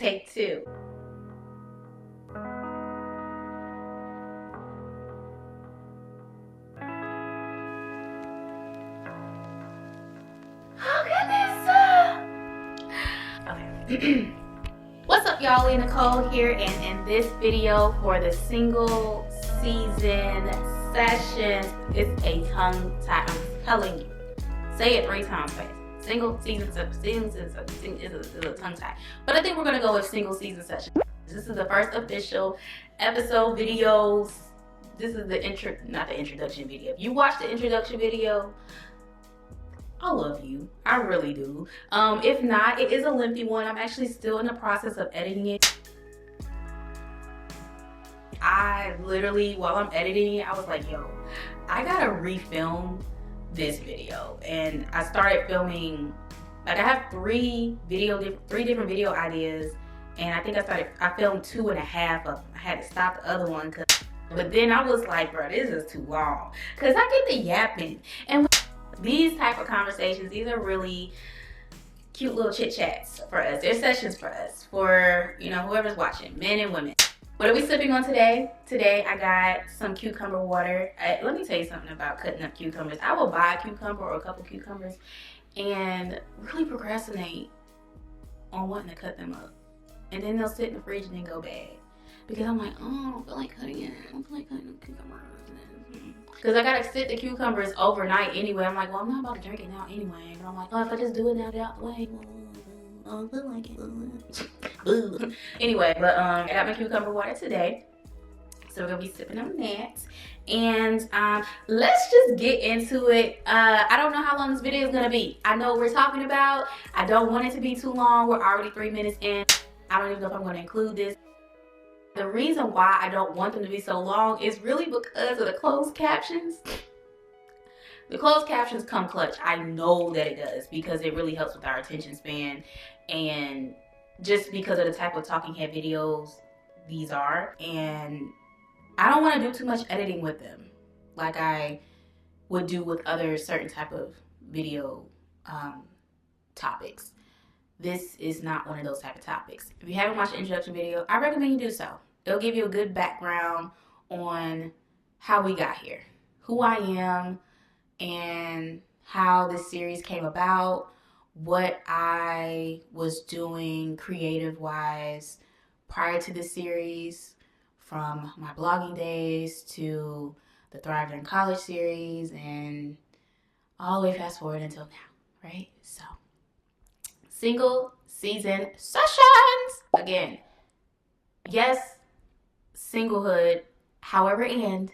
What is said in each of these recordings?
Take two. Okay. What's up, y'all? Nicole here, and in this video for the single season sessions, it's a tongue tie. I'm telling you, say it 3 times fast. Single season is a tongue tie. But I think we're gonna go with single season session. This is the first official episode videos. This is the not the introduction video. If you watch the introduction video, I love you. I really do. If not, it is a lengthy one. I'm actually still in the process of editing it. I literally, while I'm editing it, I was like, yo, I gotta refilm this video. And I started filming, like I have 3 different video ideas. And I think I filmed 2.5 of them. I had to stop the other one, but then I was like, bro, this is too long. Cause I get the yapping. And these type of conversations, these are really cute little chit chats for us. They're sessions for us, for, you know, whoever's watching, men and women. What are we sipping on today? Today I got some cucumber water. Let me tell you something about cutting up cucumbers. I will buy a cucumber or a couple cucumbers and really procrastinate on wanting to cut them up. And then they'll sit in the fridge and then go bad. Because I'm like, oh, I don't feel like cutting it. I don't feel like cutting the cucumbers. Because I gotta sit the cucumbers overnight anyway. I'm like, well, I'm not about to drink it now anyway. And I'm like, oh, if I just do it now, get out the way. I don't feel like it. Anyway, but I got my cucumber water today. So we're gonna be sipping on that. And let's just get into it. I don't know how long this video is gonna be. I know what we're talking about. I don't want it to be too long. We're already 3 minutes in. I don't even know if I'm gonna include this. The reason why I don't want them to be so long is really because of the closed captions. The closed captions come clutch. I know that it does because it really helps with our attention span, and just because of the type of talking head videos these are. And I don't want to do too much editing with them like I would do with other certain type of video topics. This is not one of those type of topics. If you haven't watched the introduction video, I recommend you do so. It'll give you a good background on how we got here, who I am, and how this series came about, what I was doing creative-wise prior to this series, from my blogging days to the Thrive During College series, and all the way fast forward until now, right? So, single season sessions again. Yes, singlehood. However, and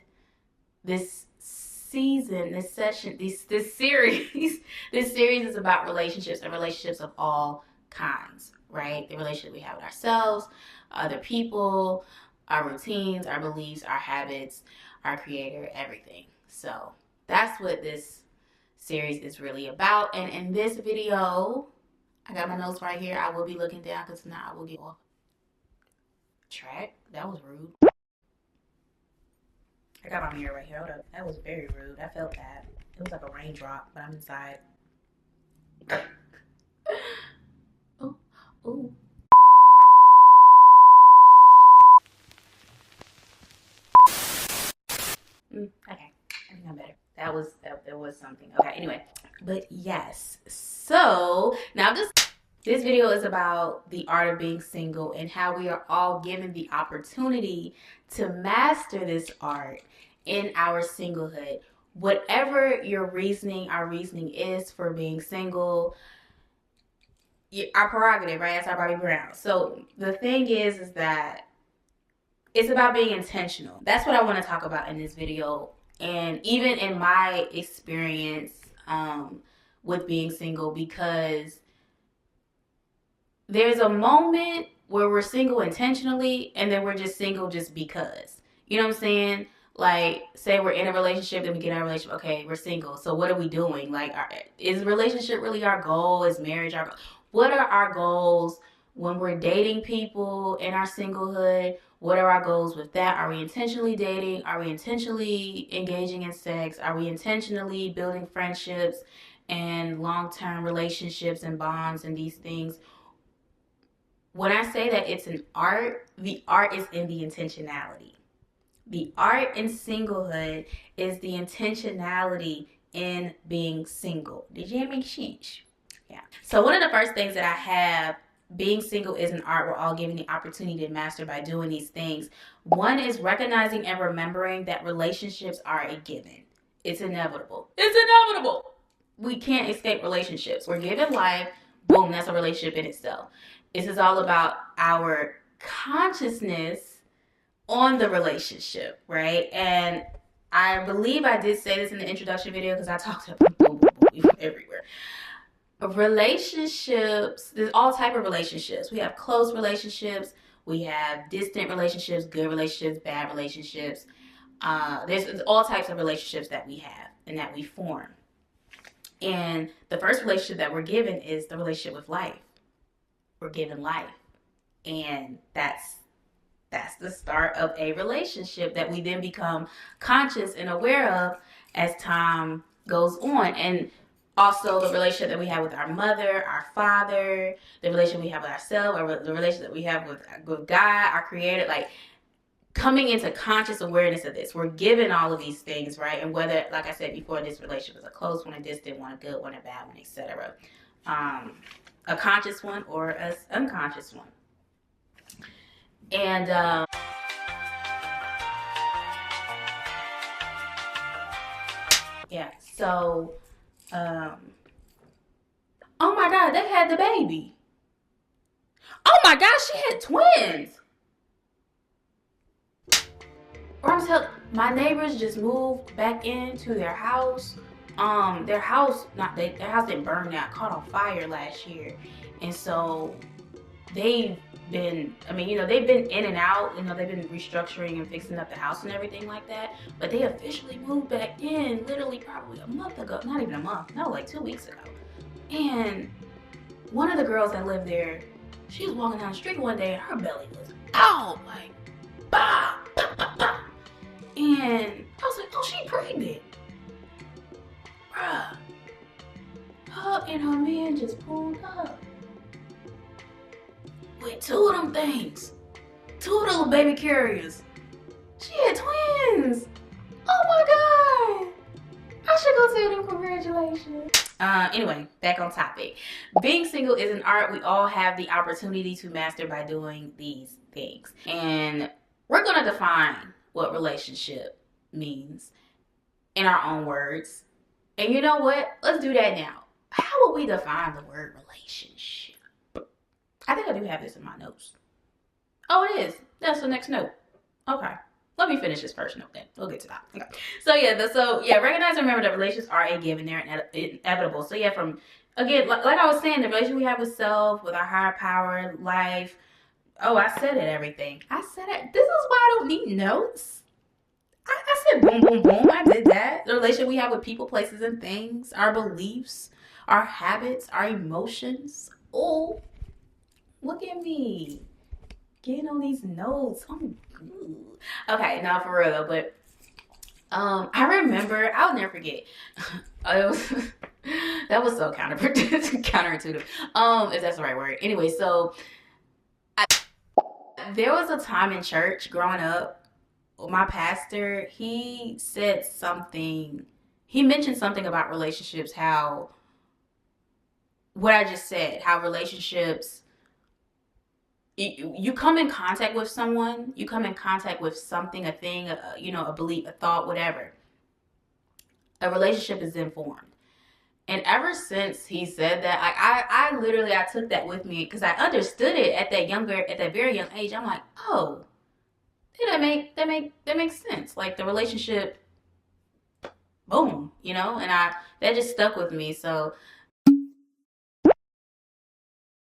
this season, this session, this series, this series is about relationships, and relationships of all kinds, right? The relationship we have with ourselves, other people, our routines, our beliefs, our habits, our creator, everything. So that's what this series is really about. And in this video, I got my notes right here. I will be looking down because now I will get off track. That was rude. I got my mirror right here. Hold up. That was very rude. I felt that. It was like a raindrop, but I'm inside. Oh, oh. Okay, I think I'm better. That was something. Okay, anyway, but yes. So now this video is about the art of being single and how we are all given the opportunity to master this art in our singlehood. Whatever your reasoning, our reasoning is for being single, our prerogative, right? That's our Bobby Brown. So the thing is that it's about being intentional. That's what I want to talk about in this video. And even in my experience with being single, because there's a moment where we're single intentionally, and then we're just single just because. You know what I'm saying? Like, say we're in a relationship, then we get in a relationship. Okay, we're single. So what are we doing? Like, is relationship really our goal? Is marriage our goal? What are our goals when we're dating people in our singlehood? What are our goals with that? Are we intentionally dating? Are we intentionally engaging in sex? Are we intentionally building friendships and long-term relationships and bonds and these things? when I say that it's an art, the art is in the intentionality. The art in singlehood is the intentionality in being single. Did you make sense? Yeah. So one of the first things that I have, being single is an art. We're all given the opportunity to master by doing these things. One is recognizing and remembering that relationships are a given. It's inevitable. It's inevitable. We can't escape relationships. We're given life. Boom, that's a relationship in itself. This is all about our consciousness on the relationship, right? And I believe I did say this in the introduction video because I talked about boom, boom, boom everywhere. Relationships, there's all type of relationships. We have close relationships, we have distant relationships, good relationships, bad relationships. There's all types of relationships that we have and that we form. And the first relationship that we're given is the relationship with life. We're given life. And that's the start of a relationship that we then become conscious and aware of as time goes on. And also the relationship that we have with our mother, our father, the relationship we have with ourselves, or the relationship that we have with God, our creator, like coming into conscious awareness of this. We're given all of these things, right? And whether, like I said before, this relationship is a close one, a distant one, a good one, a bad one, etc. A conscious one or an unconscious one. And yeah, so oh my God, they had the baby. Oh my God, she had twins. Or I'm telling, my neighbors just moved back into their house. Their house didn't burn down, caught on fire last year, and so they've been in and out. They've been restructuring and fixing up the house and everything like that. But they officially moved back in literally probably a month ago. Not even a month. No, like 2 weeks ago. And one of the girls that lived there, she was walking down the street one day and her belly was out, like, bah, bah, bah, bah. And I was like, oh, she pregnant. Bruh. Her and her man just pulled up with 2 of them things. 2 of the little baby carriers. She had twins. Oh my God. I should go tell them congratulations. Anyway, back on topic. Being single is an art. We all have the opportunity to master by doing these things. And we're going to define what relationship means in our own words. And you know what? Let's do that now. How would we define the word relationship? I think I do have this in my notes. Oh, it is. That's the next note. Okay. Let me finish this first note then. We'll get to that. Okay. So recognize and remember that relationships are a given. They're inevitable. So yeah, from, again, like I was saying, the relationship we have with self, with our higher power, life. Oh, I said it, everything. I said it. This is why I don't need notes. I said boom, boom, boom. I did that. The relationship we have with people, places, and things. Our beliefs, our habits, our emotions. Oh, look at me. Getting on these notes. Okay, now for real though, but I remember, I'll never forget. That was so counterintuitive. If that's the right word. Anyway, so there was a time in church growing up, my pastor, he mentioned something about relationships, what I just said, how relationships, you come in contact with someone, you come in contact with something, a thing, a belief, a thought, whatever. A relationship is then formed. And ever since he said that, I took that with me because I understood it at that very young age. I'm like, oh, yeah, that makes sense. Like the relationship, boom, and that just stuck with me. So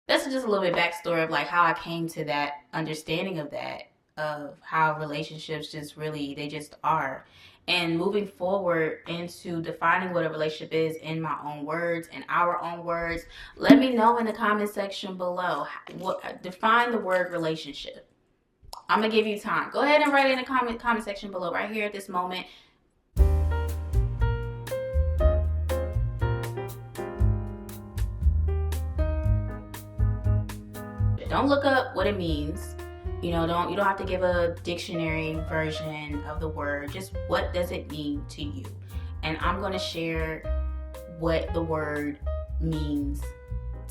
that's just a little bit backstory of like how I came to that understanding of how relationships they just are. And moving forward into defining what a relationship is in my own words and our own words, let me know in the comment section below. Define the word relationship. I'm going to give you time. Go ahead and write it in the comment section below right here at this moment. Don't look up what it means. You don't have to give a dictionary version of the word. Just what does it mean to you? And I'm going to share what the word means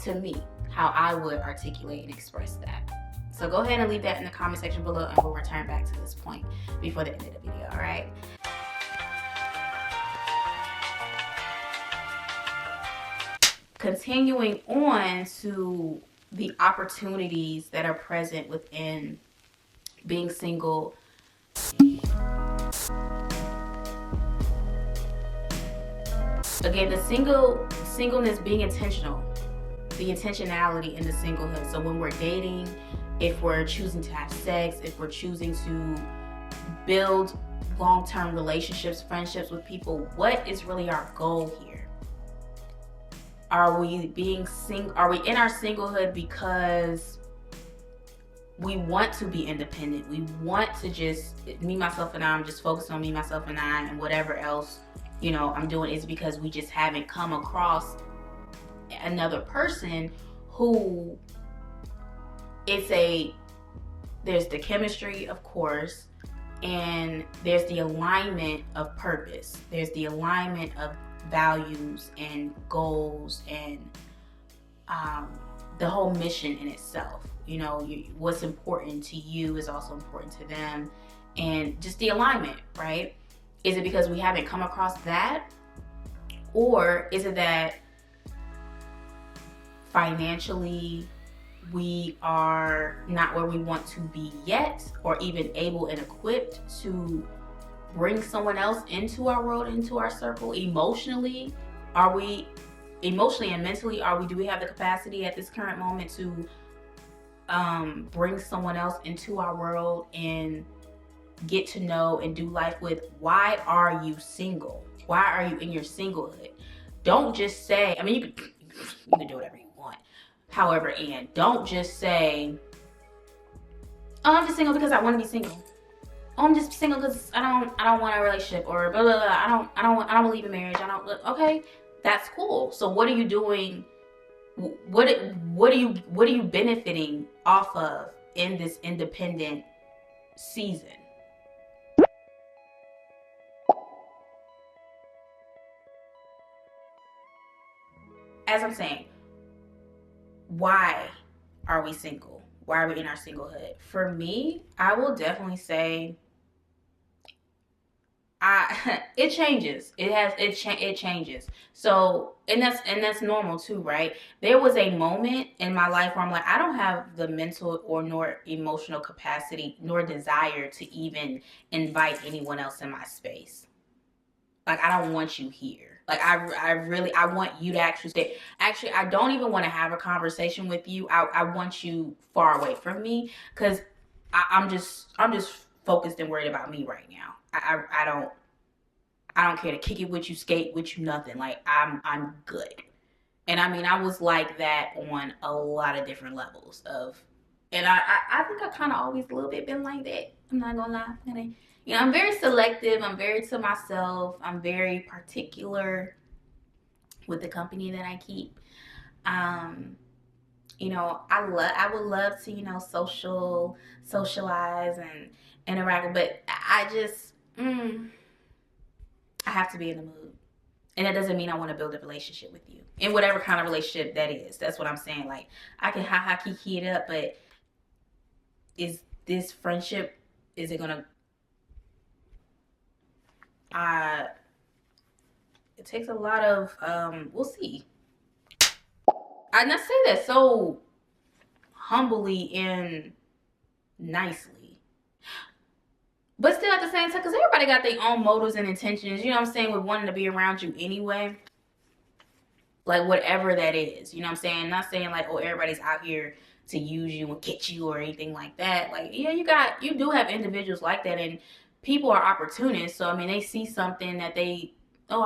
to me, how I would articulate and express that. So go ahead and leave that in the comment section below, and we'll return back to this point before the end of the video, all right? Continuing on to the opportunities that are present within being single. Again, the singleness, being intentional, the intentionality in the singlehood. So when we're dating, if we're choosing to have sex, if we're choosing to build long-term relationships, friendships with people, what is really our goal here? Are we in our singlehood because we want to be independent? We want to just, me, myself, and I, I'm just focused on me, myself, and I, and whatever else, I'm doing is because we just haven't come across another person who there's the chemistry, of course, and there's the alignment of purpose. There's the alignment of values and goals and the whole mission in itself. What's important to you is also important to them, and just the alignment, right? Is it because we haven't come across that? Or is it that financially we are not where we want to be yet, or even able and equipped to bring someone else into our world, into our circle? Emotionally and mentally, do we have the capacity at this current moment to bring someone else into our world and get to know and do life with? Why are you single? Why are you in your singlehood? Don't just say, you can do whatever you want. However, and don't just say, oh, I'm just single because I want to be single. Oh, I'm just single because I don't want a relationship, or blah, blah, blah. I don't believe in marriage. Okay, that's cool. So what are you doing? What are you benefiting off of in this independent season? As I'm saying, why are we single? Why are we in our singlehood? For me, I will definitely say it changes. It changes. So, and that's normal too, right? There was a moment in my life where I'm like, I don't have the mental nor emotional capacity nor desire to even invite anyone else in my space. Like, I don't want you here. Like, I want you to actually stay. Actually, I don't even want to have a conversation with you. I want you far away from me, because I'm just focused and worried about me right now. I don't care to kick it with you, skate with you, nothing. Like, I'm good. And I was like that on a lot of different levels and I think I kind of always a little bit been like that. I'm not gonna lie. I'm very selective. I'm very to myself. I'm very particular with the company that I keep. I would love to, socialize and interact, but I just, I have to be in the mood. And that doesn't mean I want to build a relationship with you. In whatever kind of relationship that is. That's what I'm saying. Like, I can ha kiki it up, but is this friendship, is it gonna, it takes a lot of, we'll see. And I say that so humbly and nicely. But still at the same time, because everybody got their own motives and intentions, with wanting to be around you anyway. Like, whatever that is, Not saying like, oh, everybody's out here to use you and get you or anything like that. Like, yeah, you do have individuals like that, and people are opportunists. So, they see something that I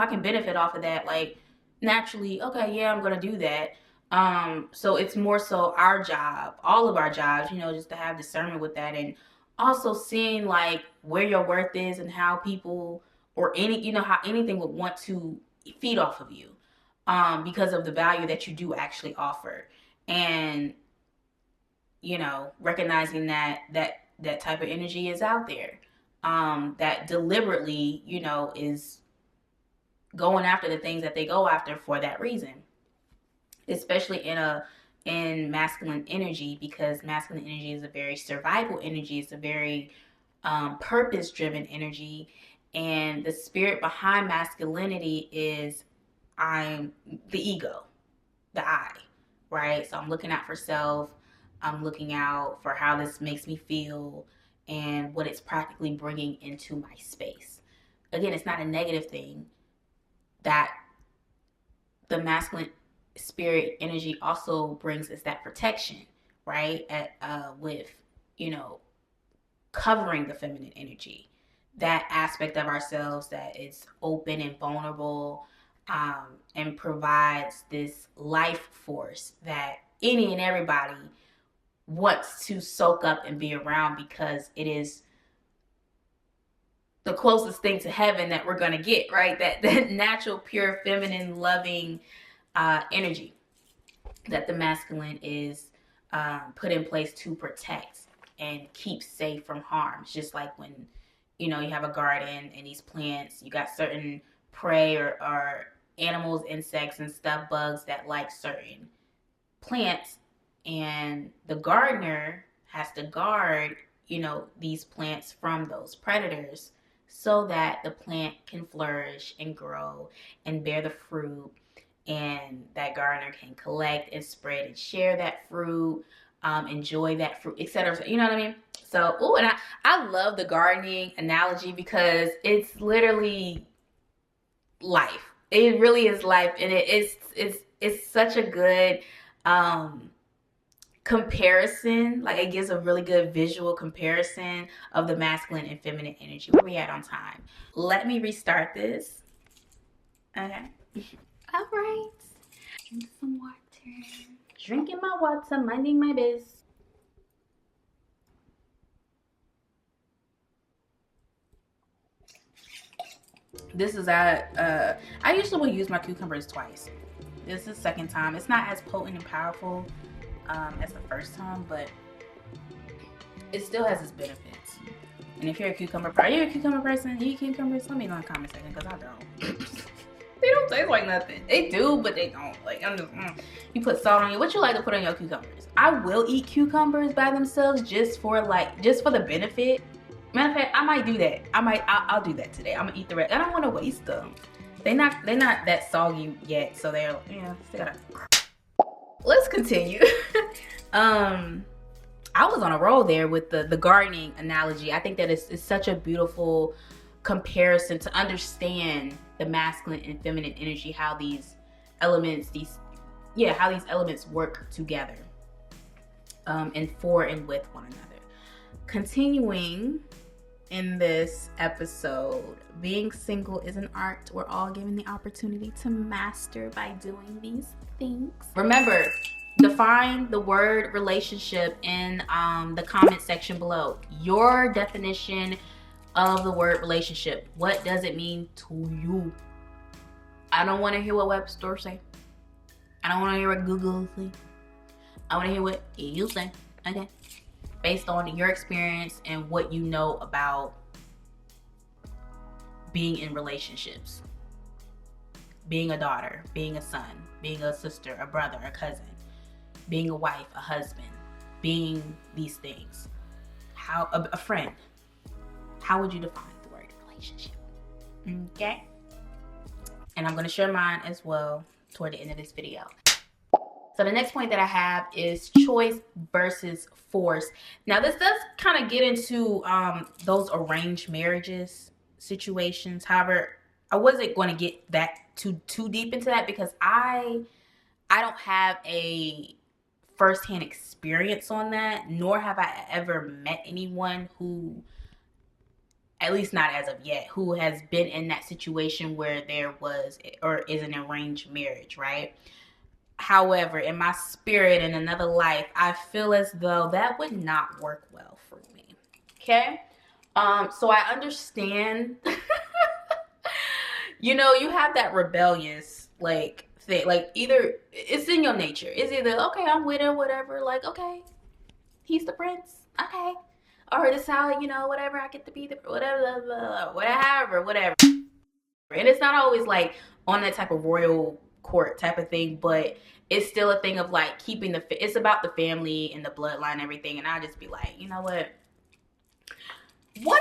can benefit off of that. Like, naturally, okay, yeah, I'm going to do that. So it's more so our job, all of our jobs, just to have discernment with that, and also seeing like where your worth is and how people or how anything would want to feed off of you, because of the value that you do actually offer. And you know, recognizing that type of energy is out there, that deliberately, you know, is going after the things that they go after for that reason, especially in masculine energy, because masculine energy is a very survival energy. It's a very purpose driven energy, and the spirit behind masculinity is I'm the ego, the I, right? So I'm looking out for self. I'm looking out for how this makes me feel and what it's practically bringing into my space. Again, it's not a negative thing. That the masculine spirit energy also brings us that protection, right? With, you know, covering the feminine energy, that aspect of ourselves that is open and vulnerable, and provides this life force that any and everybody wants to soak up and be around, because it is the closest thing to heaven that we're going to get, right? That natural, pure, feminine, loving energy that the masculine is put in place to protect and keep safe from harm. It's just like when, you know, you have a garden and these plants, you got certain prey or animals, insects and stuff, bugs that like certain plants, and the gardener has to guard, you know, these plants from those predators so that the plant can flourish and grow and bear the fruit, and that gardener can collect and spread and share that fruit, enjoy that fruit, etc. You know what I mean? So, and I love the gardening analogy because it's literally life. It really is life, and it's such a good comparison. Like, it gives a really good visual comparison of the masculine and feminine energy. Where we at on time? Let me restart this. Okay. All right. Drink some water. Drinking my water, minding my biz. This is I usually will use my cucumbers twice. This is the second time. It's not as potent and powerful as the first time, but it still has its benefits. And if you're a cucumber, are you a cucumber person? Do you eat cucumbers? Let me know in the comment section, because I don't. They don't taste like nothing. They do, but they don't. Like, I'm just, you put salt on you. What you like to put on your cucumbers? I will eat cucumbers by themselves just for the benefit. Matter of fact, I might do that. I'll do that today. I'm gonna eat the rest. I don't want to waste them. They're not that soggy yet, so they're, you know, still gotta. Let's continue. I was on a roll there with the gardening analogy. I think that it's such a beautiful comparison to understand the masculine and feminine energy, how these elements work together, and for and with one another. Continuing in this episode, being single is an art. We're all given the opportunity to master by doing these things. Remember, define the word relationship in the comment section below. Your definition of the word relationship. What does it mean to you? I don't want to hear what Webster say. I don't want to hear what Google say. I want to hear what you say. Okay. Based on your experience and what you know about being in relationships. Being a daughter, being a son, being a sister, a brother, a cousin, being a wife, a husband, being these things. How a friend. How would you define the word relationship? Okay. And I'm going to share mine as well toward the end of this video. So the next point that I have is choice versus force. Now, this does kind of get into those arranged marriages situations. However, I wasn't going to get that too deep into that, because I don't have a firsthand experience on that, nor have I ever met anyone who, at least not as of yet, who has been in that situation where there was or is an arranged marriage, right? However, in my spirit, in another life, I feel as though that would not work well for me. Okay? So I understand. You know, you have that rebellious thing. Like, either it's in your nature. It's either, okay, I'm with her, whatever. Like, okay, He's the prince. Okay. Or this is how, you know, whatever, I get to be the whatever. And it's not always like on that type of royal court type of thing, but it's still a thing of like keeping it's about the family and the bloodline and everything. And I just be like, you know what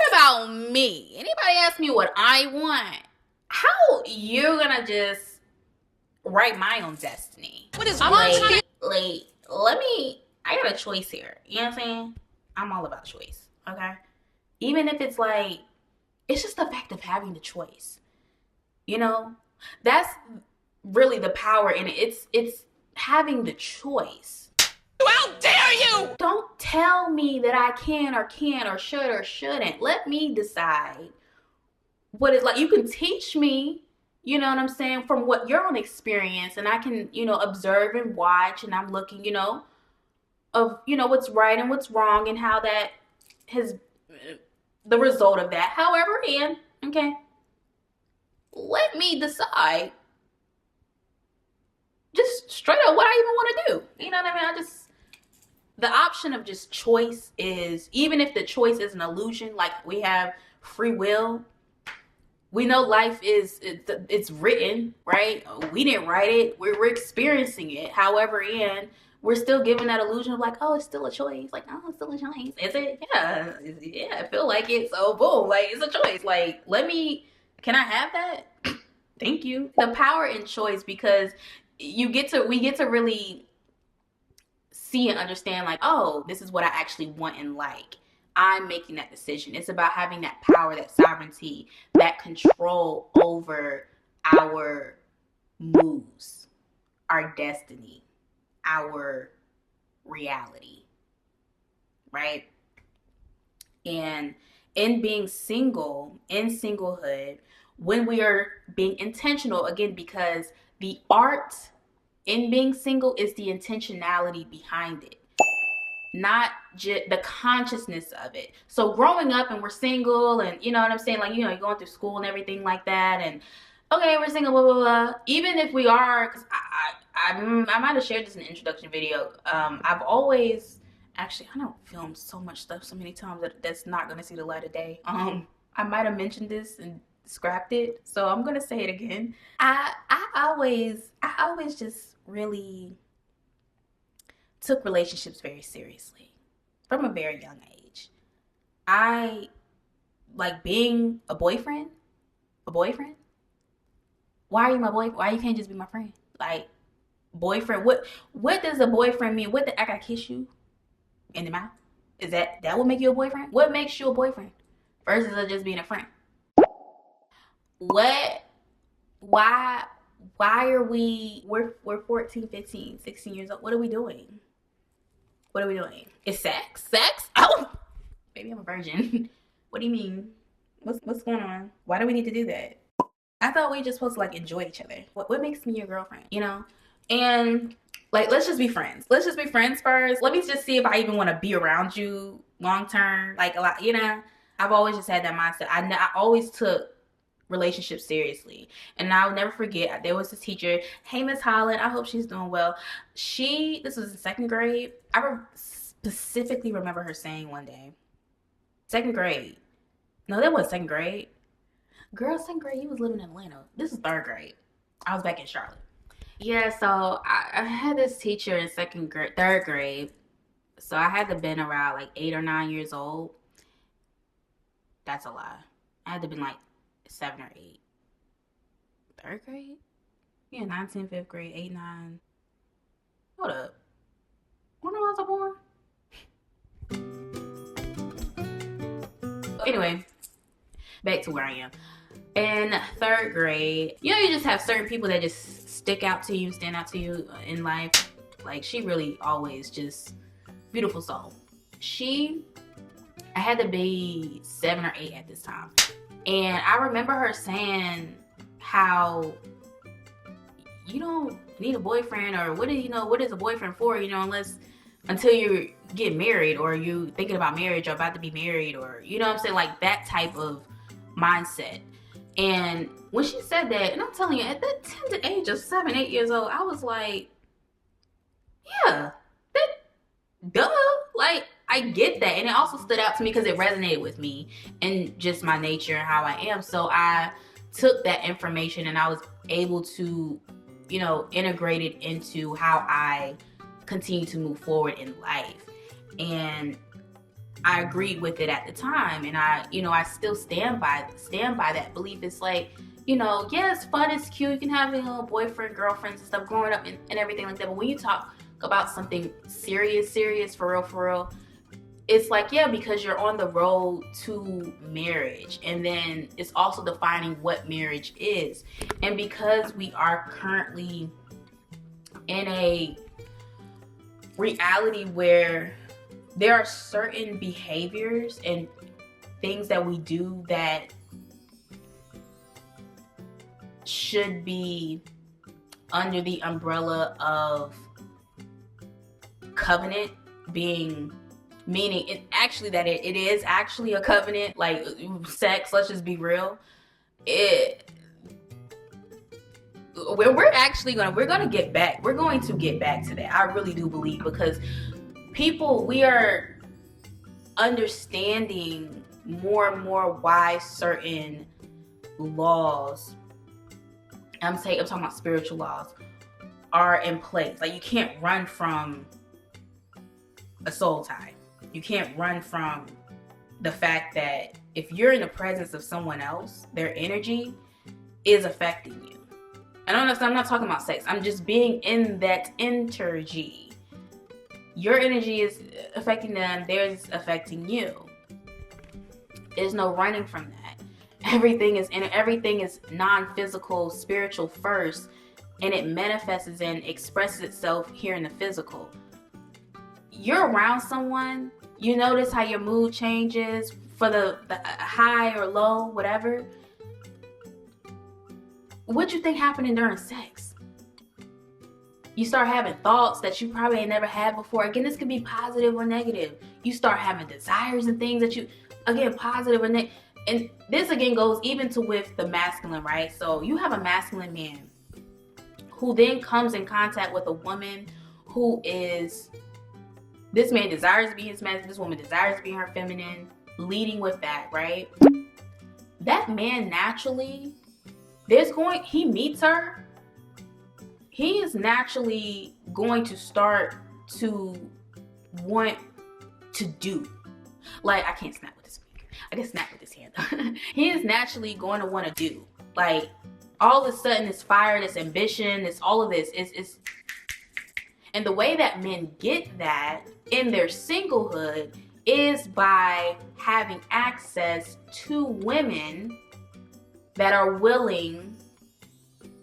about me? Anybody ask me what I want? How you're gonna just write my own destiny? What is wrong? I got a choice here. You know what I'm saying? I'm all about choice, okay? Even if it's like, it's just the fact of having the choice. You know? That's really the power in it. It's having the choice. How dare you! Don't tell me that I can or can't or should or shouldn't. Let me decide what it's like. You can teach me, you know what I'm saying, from what your own experience, and I can, you know, observe and watch, and I'm looking, you know, of, you know, what's right and what's wrong and how that has, the result of that. However, and, okay, let me decide just straight up what I even want to do. You know what I mean? The option of just choice is, even if the choice is an illusion, like we have free will, we know life is, it's written, right? We didn't write it. We're experiencing it. However, and we're still given that illusion of like, oh, it's still a choice. Like, oh, it's still a choice. Is it? Yeah. Yeah, I feel like it. So boom, like it's a choice. Like, can I have that? Thank you. The power in choice, because we get to really see and understand like, oh, this is what I actually want and like. I'm making that decision. It's about having that power, that sovereignty, that control over our moves, our destiny, our reality, right? And in being single, in singlehood, when we are being intentional, again, because the art in being single is the intentionality behind it, not just the consciousness of it. So growing up and we're single, and you know what I'm saying, like, you know, you're going through school and everything like that, and okay, we're single, blah blah blah. Even if we are, because I might have shared this in the introduction video. I've always, actually, I don't film so much stuff so many times that's not gonna see the light of day. I might have mentioned this and scrapped it, so I'm gonna say it again. I always just really took relationships very seriously from a very young age. I like being a boyfriend. Why are you my boyfriend? Why you can't just be my friend? Like, boyfriend, what does a boyfriend mean? I gotta kiss you in the mouth? Is that would make you a boyfriend? What makes you a boyfriend versus just being a friend? Why are we're 14, 15, 16 years old. What are we doing? It's sex? Oh, maybe I'm a virgin. What do you mean? What's going on? Why do we need to do that? I thought we just supposed to like enjoy each other. What makes me your girlfriend? You know? And like, let's just be friends. Let's just be friends first. Let me just see if I even want to be around you long term. Like, a lot, you know, I've always just had that mindset. I always took relationships seriously, and I'll never forget, there was this teacher, hey Miss Holland, I hope she's doing well. This was in second grade. I specifically remember her saying one day, second grade, no, that wasn't second grade, girl, second grade, you was living in Atlanta. This is third grade. I was back in Charlotte. Yeah, so I had this teacher in third grade, so I had to been around like 8 or 9 years old. That's a lie. I had to been like 7 or 8. Third grade? Yeah, 9, 10, 5th grade, 8, 9. Hold up. When was I born? Anyway, back to where I am. In third grade, you know, you just have certain people that just stick out to you, stand out to you in life. Like, she really always just, beautiful soul. I had to be 7 or 8 at this time. And I remember her saying how you don't need a boyfriend, or what is a boyfriend for, you know, until you get married, or you thinking about marriage or about to be married, or, you know what I'm saying, like that type of mindset. And when she said that, and I'm telling you, at the tender age of 7, 8 years old, I was like, yeah, duh. Like, I get that. And it also stood out to me because it resonated with me and just my nature and how I am. So I took that information and I was able to, you know, integrate it into how I continue to move forward in life. And I agreed with it at the time, and I still stand by that belief. It's like, you know, yeah, it's fun, it's cute, you can have a little boyfriend, girlfriends and stuff growing up and everything like that. But when you talk about something serious, for real, it's like, yeah, because you're on the road to marriage, and then it's also defining what marriage is. And because we are currently in a reality where there are certain behaviors and things that we do that should be under the umbrella of covenant, meaning it is actually a covenant, like sex, let's just be real. We're going to get back to that. I really do believe, because we are understanding more and more why certain laws, I'm talking about spiritual laws, are in place. Like, you can't run from a soul tie. You can't run from the fact that if you're in the presence of someone else, their energy is affecting you. And I'm not talking about sex. I'm just being in that energy. Your energy is affecting them, theirs is affecting you. There's no running from that. Everything is non-physical, spiritual first, and it manifests and expresses itself here in the physical. You're around someone, you notice how your mood changes for the high or low, whatever. What you think happening during sex? You start having thoughts that you probably ain't never had before. Again, this could be positive or negative. You start having desires and things that you, again, positive or negative. And this again goes even to with the masculine, right? So you have a masculine man who then comes in contact with a woman who is, this man desires to be his masculine, this woman desires to be her feminine, leading with that, right? That man naturally, he meets her, he is naturally going to start to want to do. Like, I can't snap with this finger. I can snap with this hand. He is naturally going to want to do. Like, all of a sudden, this fire, this ambition, this all of this is. And the way that men get that in their singlehood is by having access to women that are willing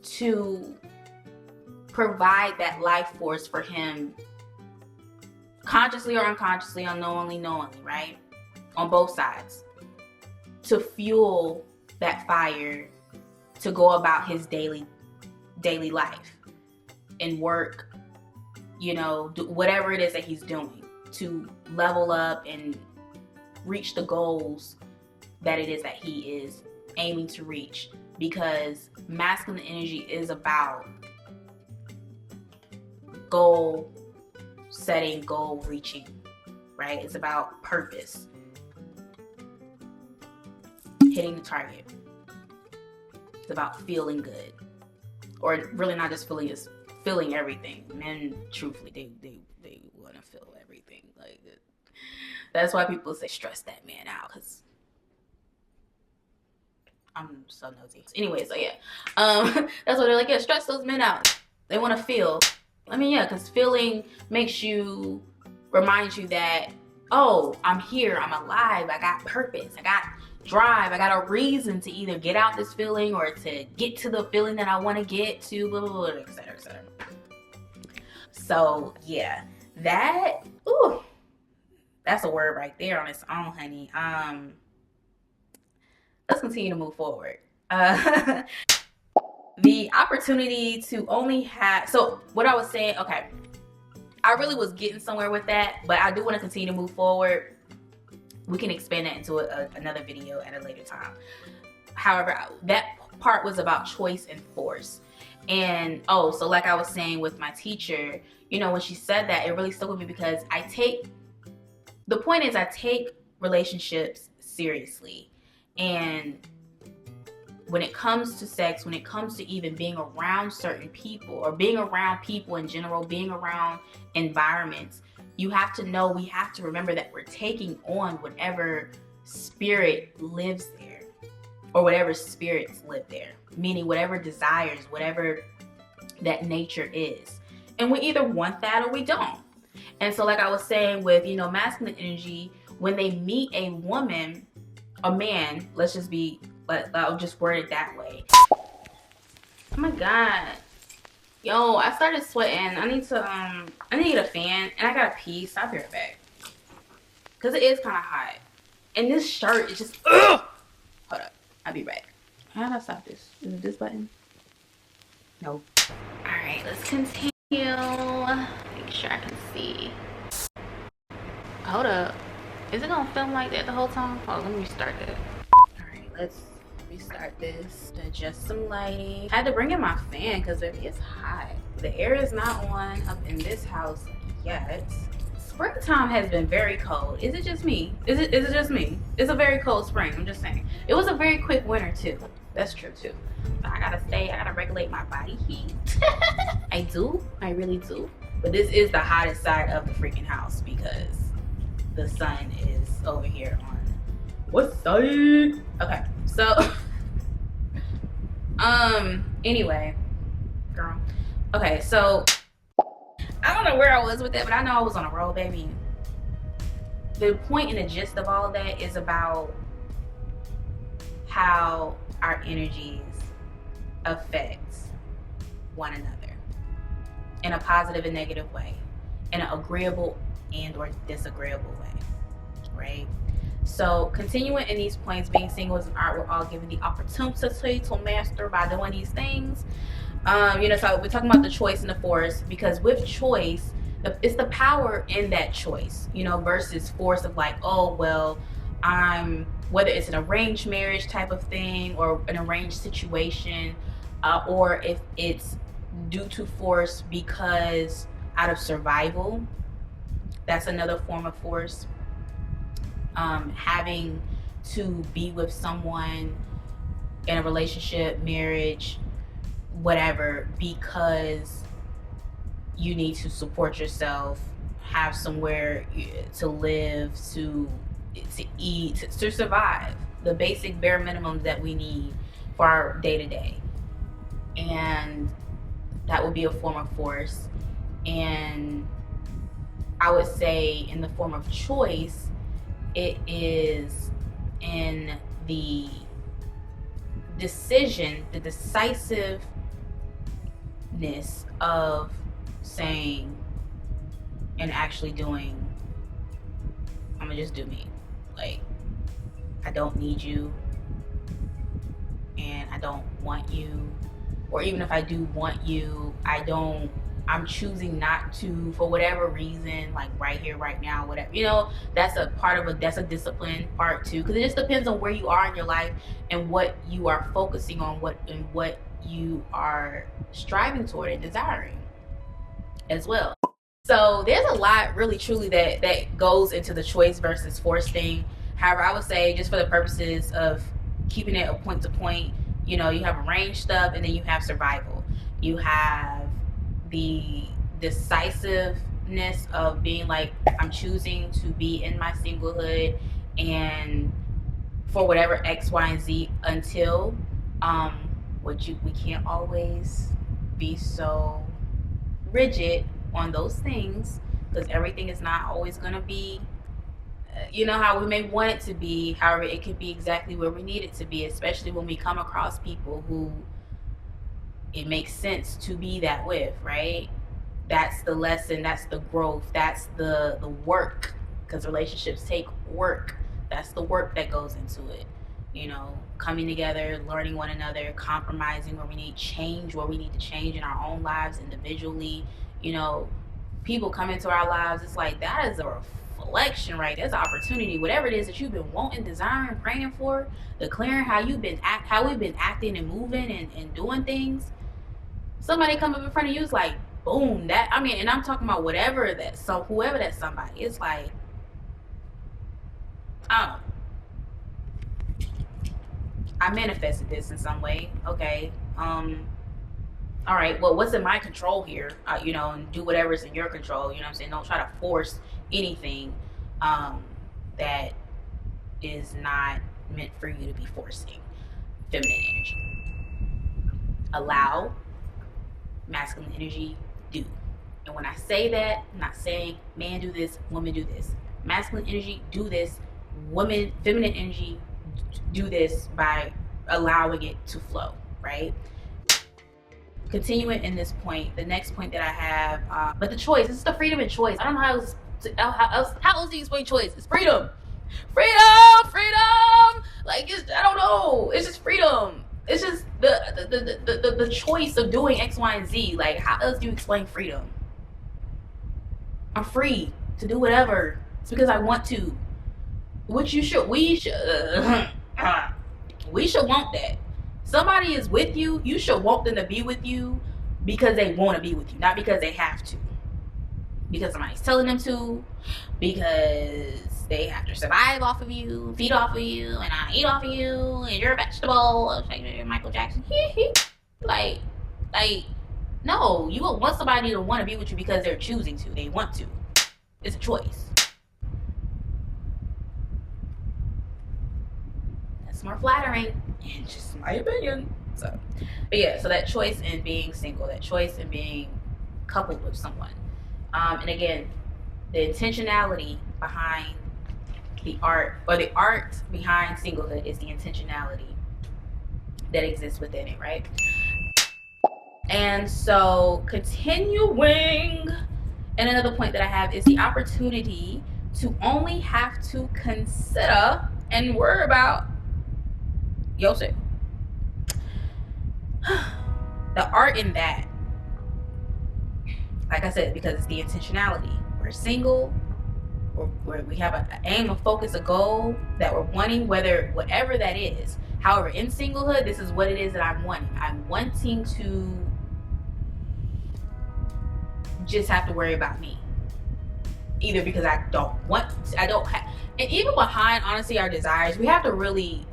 to provide that life force for him, consciously or unconsciously, unknowingly, knowingly, right? On both sides, to fuel that fire to go about his daily life and work, you know, do whatever it is that he's doing to level up and reach the goals that it is that he is aiming to reach. Because masculine energy is about goal setting, goal reaching, right? It's about purpose, hitting the target. It's about feeling good, or really not just feeling, it's feeling everything. Men, truthfully, they want to feel everything. Like, that's why people say stress that man out, because I'm so nosy. Anyway, so yeah, that's why they're like, yeah, stress those men out. They want to feel. I mean, yeah, because feeling reminds you that, oh, I'm here, I'm alive, I got purpose, I got drive, I got a reason to either get out this feeling or to get to the feeling that I want to get to, blah, blah, blah, et cetera, et cetera. So, yeah, that's a word right there on its own, honey. Let's continue to move forward. The opportunity to only have, so what I was saying, okay, I really was getting somewhere with that, but I do want to continue to move forward. We can expand that into another video at a later time. However, that part was about choice and force. And so like I was saying with my teacher, you know, when she said that, it really stuck with me, because I take the point is I take relationships seriously. And when it comes to sex, when it comes to even being around certain people or being around people in general, being around environments, you have to know, we have to remember that we're taking on whatever spirit lives there or whatever spirits live there, meaning whatever desires, whatever that nature is. And we either want that or we don't. And so like I was saying with, you know, masculine energy, when they meet a woman, a man, I'll just word it that way. Oh my God. Yo, I started sweating. I need to get a fan and I gotta pee, so I'll be right back. Cause it is kinda hot. And this shirt is just, ugh! Hold up, I'll be back. How do I stop this? Is it this button? No. All right, let's continue. Make sure I can see. Hold up. Is it gonna film like that the whole time? Oh, let me restart that. All right, let's restart this to adjust some lighting. I had to bring in my fan because it's hot. The air is not on up in this house yet. Springtime has been very cold. Is it just me? Is it just me? It's a very cold spring, I'm just saying. It was a very quick winter too. That's true too. So I gotta regulate my body heat. I really do. But this is the hottest side of the freaking house because the sun is over here on what side? Okay, so anyway, girl. Okay, so I don't know where I was with that, but I know I was on a roll, baby. The point and the gist of all of that is about how our energies affect one another in a positive and negative way, in an agreeable and or disagreeable way, right? So continuing in these points, being single is an art. We're all given the opportunity to master by doing these things. You know, so we're talking about the choice and the force, because with choice, it's the power in that choice, you know, versus force of like, oh, well, whether it's an arranged marriage type of thing or an arranged situation, or if it's due to force because out of survival, that's another form of force. Having to be with someone in a relationship, marriage, whatever, because you need to support yourself, have somewhere to live, to eat, to survive, the basic bare minimums that we need for our day-to-day. And that would be a form of force. And I would say in the form of choice, it is in the decision, the decisiveness of saying and actually doing, I'm gonna just do me. Like, I don't need you and I don't want you, or even if I do want you, I'm choosing not to, for whatever reason, like right here, right now, whatever, you know. That's a part of that's a discipline part too, because it just depends on where you are in your life and what you are focusing on, what you are striving toward and desiring as well. So there's a lot really truly that goes into the choice versus force thing. However, I would say, just for the purposes of keeping it a point to point, you know, you have arranged stuff and then you have survival. You have the decisiveness of being like, I'm choosing to be in my singlehood and for whatever X, Y, and Z until we can't always be so rigid on those things, because everything is not always going to be you know how we may want it to be. However, it could be exactly where we need it to be, especially when we come across people who it makes sense to be that with, right? That's the lesson, that's the growth, that's the work, because relationships take work. That's the work that goes into it, you know, coming together, learning one another, compromising where we need change, where we need to change in our own lives individually. You know, people come into our lives, it's like, that is a reflection, right? There's an opportunity, whatever it is that you've been wanting, desiring, praying for, declaring how we've been acting and moving and doing things. Somebody come up in front of you, it's like, boom, that, I mean, and I'm talking about whoever that somebody, it's like, I manifested this in some way. Okay. All right, well, what's in my control here? You know, and do whatever's in your control. You know what I'm saying? Don't try to force anything that is not meant for you to be forcing. Feminine energy. Allow. Masculine energy, do. And when I say that, I'm not saying man do this, woman do this. Masculine energy, do this. Woman, feminine energy, do this by allowing it to flow, right? Continuing in this point, the next point that I have, but the choice, this is the freedom and choice. I don't know how else do you explain choice? It's freedom. Freedom. Like, I don't know. It's just freedom. It's just the choice of doing X, Y, and Z. Like, how else do you explain freedom? I'm free to do whatever. It's because I want to. We should want that. Somebody is with you, you should want them to be with you because they want to be with you, not because they have to. Because somebody's telling them to, because they have to survive off of you, feed off of you, and I eat off of you, and you're a vegetable, like Michael Jackson. like, no, you would want somebody to want to be with you because they're choosing to. They want to. It's a choice. That's more flattering, in just my opinion. So, but yeah, so that choice in being single, that choice in being coupled with someone. And again, the intentionality behind the art, or the art behind singlehood, is the intentionality that exists within it, right? And so continuing, and another point that I have is the opportunity to only have to consider and worry about yourself. The art in that, like I said, because it's the intentionality. We're single, we have an aim, a focus, a goal that we're wanting, whatever that is. However, in singlehood, this is what it is that I'm wanting. I'm wanting to just have to worry about me. Either because I don't have, and even behind, honestly, our desires, we have to really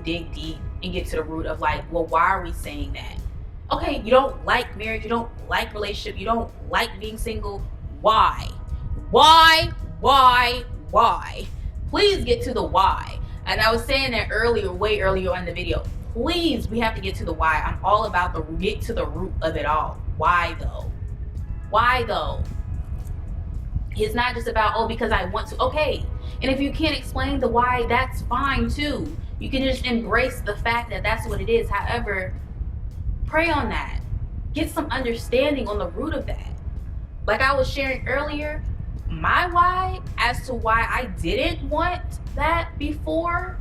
dig deep and get to the root of, like, well, why are we saying that? Okay, you don't like marriage, you don't like relationship, you don't like being single. Why? Please get to the why. And I was saying that way earlier in the video. Please, we have to get to the why. I'm all about get to the root of it all. Why though? It's not just about, oh, because I want to. Okay, and if you can't explain the why, that's fine too. You can just embrace the fact that that's what it is. However, pray on that. Get some understanding on the root of that. Like I was sharing earlier, my why as to why I didn't want that before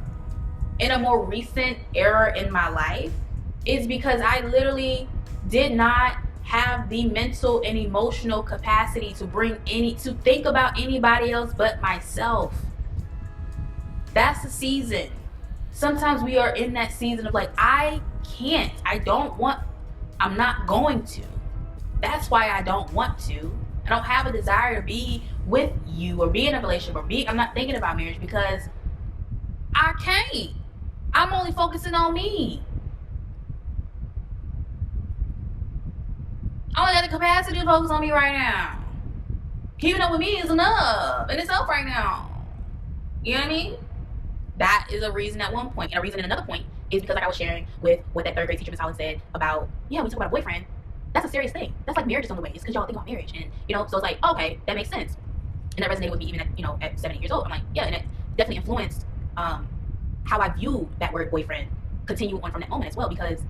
in a more recent era in my life is because I literally did not have the mental and emotional capacity to think about anybody else but myself. That's the season. Sometimes we are in that season of, like, I'm not going to. That's why I don't want to. I don't have a desire to be with you or be in a relationship I'm not thinking about marriage because I can't. I'm only focusing on me. I only got the capacity to focus on me right now. Keeping up with me is enough in itself right now. You know what I mean? That is a reason at one point. And a reason in another point is because, like I was sharing with what that third grade teacher, Miss Holland, said about, yeah, we talk about a boyfriend. That's a serious thing. That's like marriage is on the way. It's because y'all think about marriage. And, so it's like, okay, that makes sense. And that resonated with me even at 7, 8 years old. I'm like, yeah, and it definitely influenced how I view that word boyfriend, continue on from that moment as well, because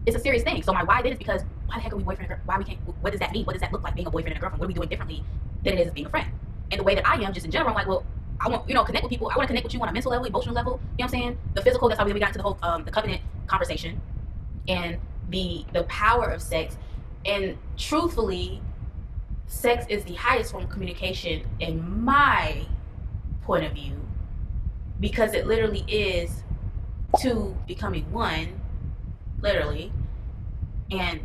it's a serious thing. So my why then is because, why the heck are we boyfriend and girlfriend? Why we can't, what does that mean? What does that look like, being a boyfriend and a girlfriend? What are we doing differently than it is as being a friend? And the way that I am just in general, I'm like, well, I want, connect with people. I want to connect with you on a mental level, emotional level. You know what I'm saying? The physical, that's how we got into the whole, the covenant conversation and the power of sex. And truthfully, sex is the highest form of communication in my point of view, because it literally is two becoming one, literally. And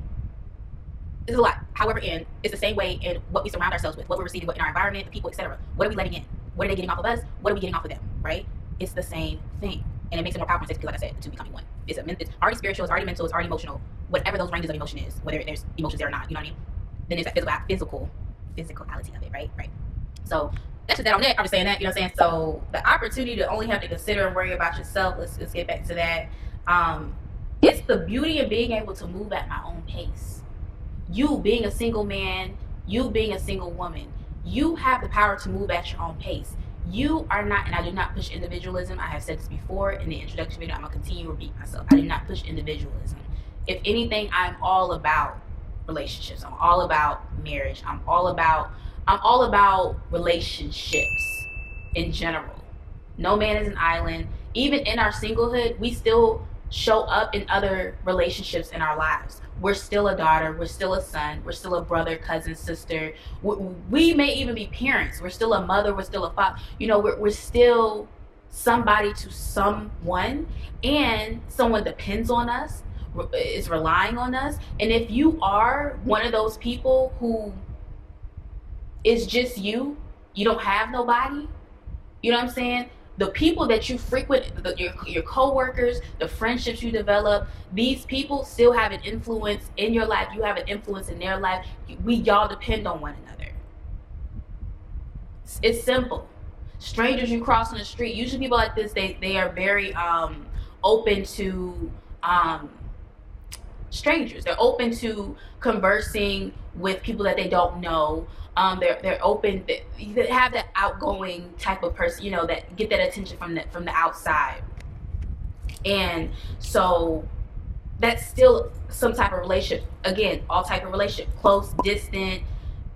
it's a lot. However, it's the same way in what we surround ourselves with, what we're receiving, what in our environment, the people, etc. What are we letting in? What are they getting off of us? What are we getting off of them? right? It's the same thing. And it makes it more powerful because, like I said, the two becoming one. It's already spiritual, it's already mental, it's already emotional. Whatever those ranges of emotion is, whether there's emotions there or not, you know what I mean? Then there's that physicality of it, right? So that's just that on that. I'm just saying that, you know what I'm saying? So the opportunity to only have to consider and worry about yourself, let's get back to that. It's the beauty of being able to move at my own pace. You being a single man, you being a single woman, you have the power to move at your own pace. You are not, and I do not push individualism. I have said this before in the introduction video. I'm going to continue to repeat myself. I do not push individualism. If anything, I'm all about relationships. I'm all about marriage. I'm all about relationships in general. No man is an island. Even in our singlehood, we still show up in other relationships in our lives. We're still a daughter, we're still a son, we're still a brother, cousin, sister. We may even be parents. We're still a mother, we're still a father. You know, we're still somebody to someone, and someone depends on us, is relying on us. And if you are one of those people who is just you don't have nobody, you know what I'm saying? The people that you frequent, your co-workers, the friendships you develop, these people still have an influence in your life. You have an influence in their life. Y'all depend on one another. It's simple. Strangers you cross on the street, usually people like this, they are very open to strangers. They're open to conversing with people that they don't know. They're open. They have that outgoing type of person, you know, that get that attention from the outside. And so that's still some type of relationship. Again, all type of relationship, close, distant,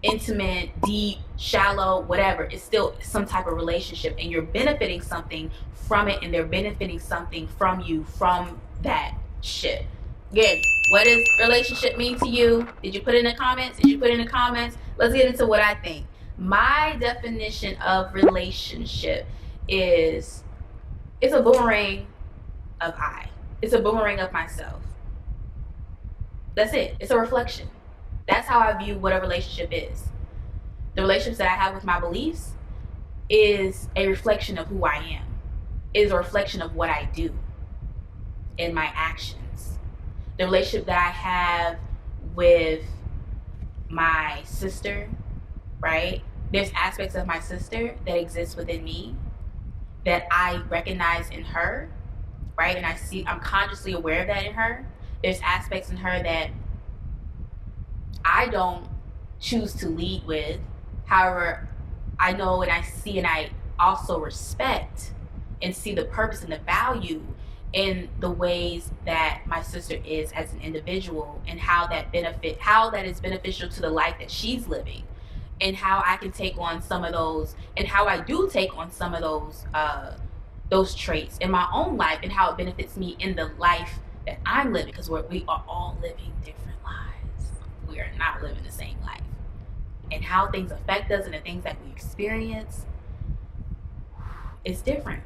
intimate, deep, shallow, whatever. It's still some type of relationship, and you're benefiting something from it, and they're benefiting something from you from that shit. Again, what does relationship mean to you? Did you put it in the comments? Let's get into what I think. My definition of relationship is, it's a boomerang of I. It's a boomerang of myself. That's it. It's a reflection. That's how I view what a relationship is. The relationships that I have with my beliefs is a reflection of who I am. It is a reflection of what I do in my actions. The relationship that I have with my sister, right? There's aspects of my sister that exist within me that I recognize in her, right? And I'm consciously aware of that in her. There's aspects in her that I don't choose to lead with. However, I know and I see and I also respect and see the purpose and the value in the ways that my sister is as an individual, and how that is beneficial to the life that she's living, and how I can take on some of those, and how I do take on some of those traits in my own life, and how it benefits me in the life that I'm living, because we are all living different lives. We are not living the same life, and how things affect us and the things that we experience is different.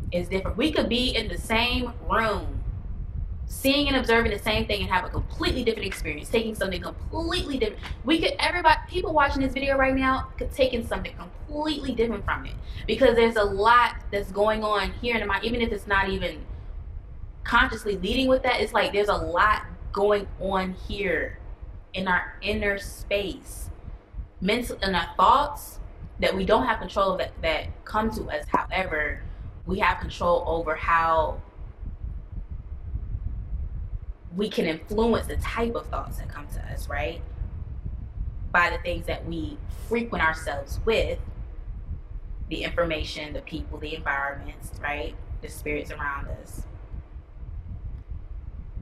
It's different. We could be in the same room, seeing and observing the same thing, and have a completely different experience, taking something completely different. People watching this video right now could take in something completely different from it, because there's a lot that's going on here in the mind, even if it's not even consciously leading with that. It's like there's a lot going on here in our inner space, mental, and our thoughts that we don't have control of, that come to us. However, we have control over how we can influence the type of thoughts that come to us, right? By the things that we frequent ourselves with, the information, the people, the environments, right? The spirits around us,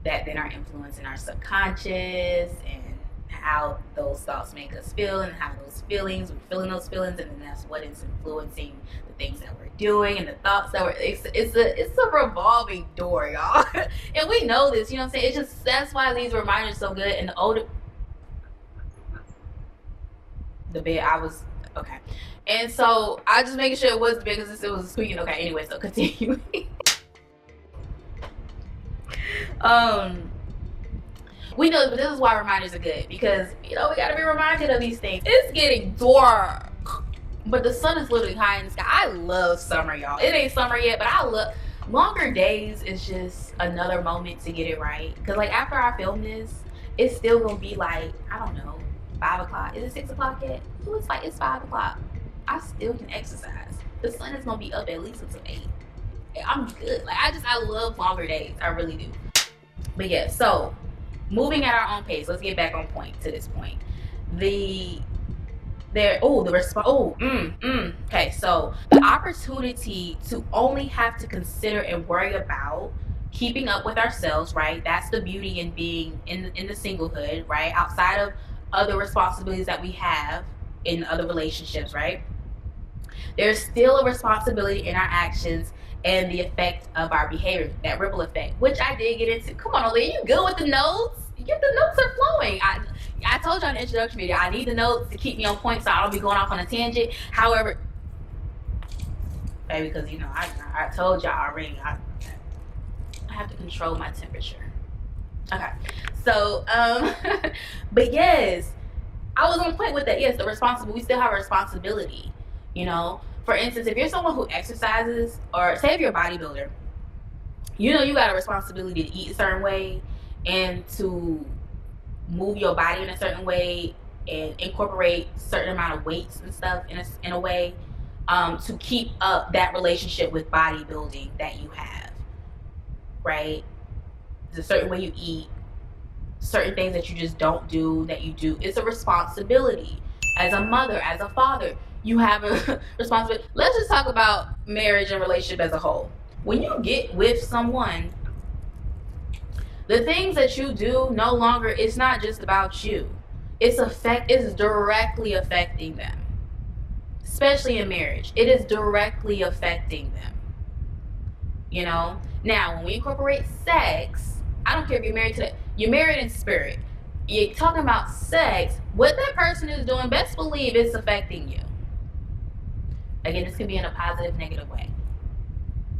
that then are influencing our subconscious, and how those thoughts make us feel, and how those feelings, we're feeling those feelings, and then that's what is influencing the things that we're doing and the thoughts that it's a revolving door, y'all. And we know this, you know what I'm saying? It's just, that's why these reminders are so good. And the bed, okay. And so I just making sure it was big, because it was squeaking. Okay, anyway, so continuing. We know, but this is why reminders are good, because, you know, we got to be reminded of these things. It's getting dark. But the sun is literally high in the sky. I love summer, y'all. It ain't summer yet, but I love longer days. Is just another moment to get it right. Because like after I film this, it's still gonna be like, I don't know, 5 o'clock. Is it 6 o'clock yet? Ooh, it's 5 o'clock. I still can exercise. The sun is gonna be up at least until 8. I'm good. Like I love longer days. I really do. But yeah, so moving at our own pace. Let's get back on point to this point. Okay, so the opportunity to only have to consider and worry about keeping up with ourselves, right? That's the beauty in being in the singlehood, right? Outside of other responsibilities that we have in other relationships, right? There's still a responsibility in our actions and the effect of our behavior, that ripple effect, which I did get into. Come on, Aleigha, you good with the notes? The notes are flowing. I told you in the introduction video, I need the notes to keep me on point so I don't be going off on a tangent. However, baby, because you know, I told y'all already, I have to control my temperature. Okay, so, but yes, I was on point with that. Yes, we still have a responsibility, you know. For instance, if you're someone who exercises, or say if you're a bodybuilder, you know you got a responsibility to eat a certain way and to move your body in a certain way and incorporate certain amount of weights and stuff in a way to keep up that relationship with bodybuilding that you have, right? There's a certain way you eat, certain things that you just don't do that you do. It's a responsibility. As a mother, as a father, you have a responsibility. Let's just talk about marriage and relationship as a whole. When you get with someone, the things that you do no longer, it's not just about you. It's directly affecting them. Especially in marriage. It is directly affecting them. You know? Now, when we incorporate sex, I don't care if you're married in spirit. You're talking about sex, what that person is doing, best believe it's affecting you. Again, this can be in a positive, negative way.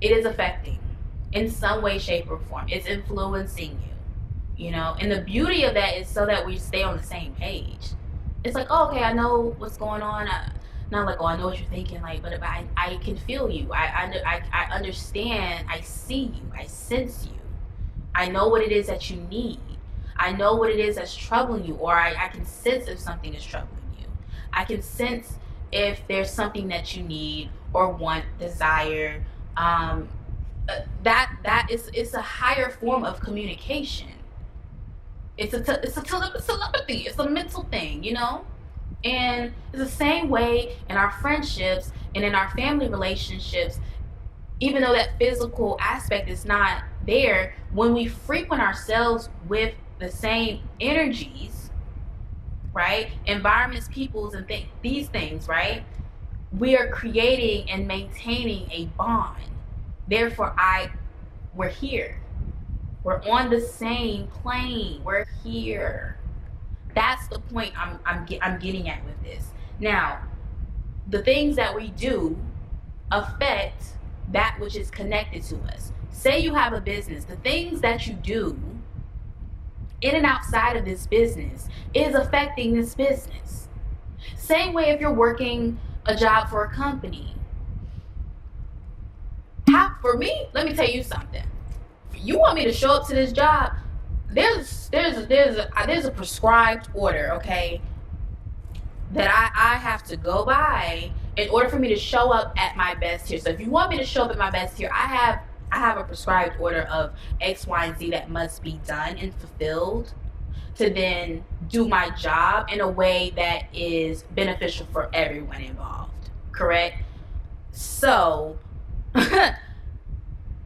It is affecting in some way, shape, or form. It's influencing you, you know? And the beauty of that is so that we stay on the same page. It's like, oh, okay, I know what's going on. Not like, oh, I know what you're thinking, like, but I can feel you. I understand. I see you. I sense you. I know what it is that you need. I know what it is that's troubling you, or I can sense if something is troubling you. I can sense if there's something that you need or want, desire. It's a higher form of communication. It's a telepathy. It's a mental thing, you know? And it's the same way in our friendships and in our family relationships. Even though that physical aspect is not there, when we frequent ourselves with the same energies, right? Environments, peoples, and these things, right? We are creating and maintaining a bond. Therefore, we're here. We're on the same plane. We're here. That's the point I'm getting at with this. Now, the things that we do affect that which is connected to us. Say you have a business. The things that you do in and outside of this business is affecting this business. Same way if you're working a job for a company. For me, let me tell you something. You want me to show up to this job, there's a prescribed order, okay, that I have to go by in order for me to show up at my best here. So if you want me to show up at my best here, I have a prescribed order of X, Y, and Z that must be done and fulfilled to then do my job in a way that is beneficial for everyone involved. Correct? So again,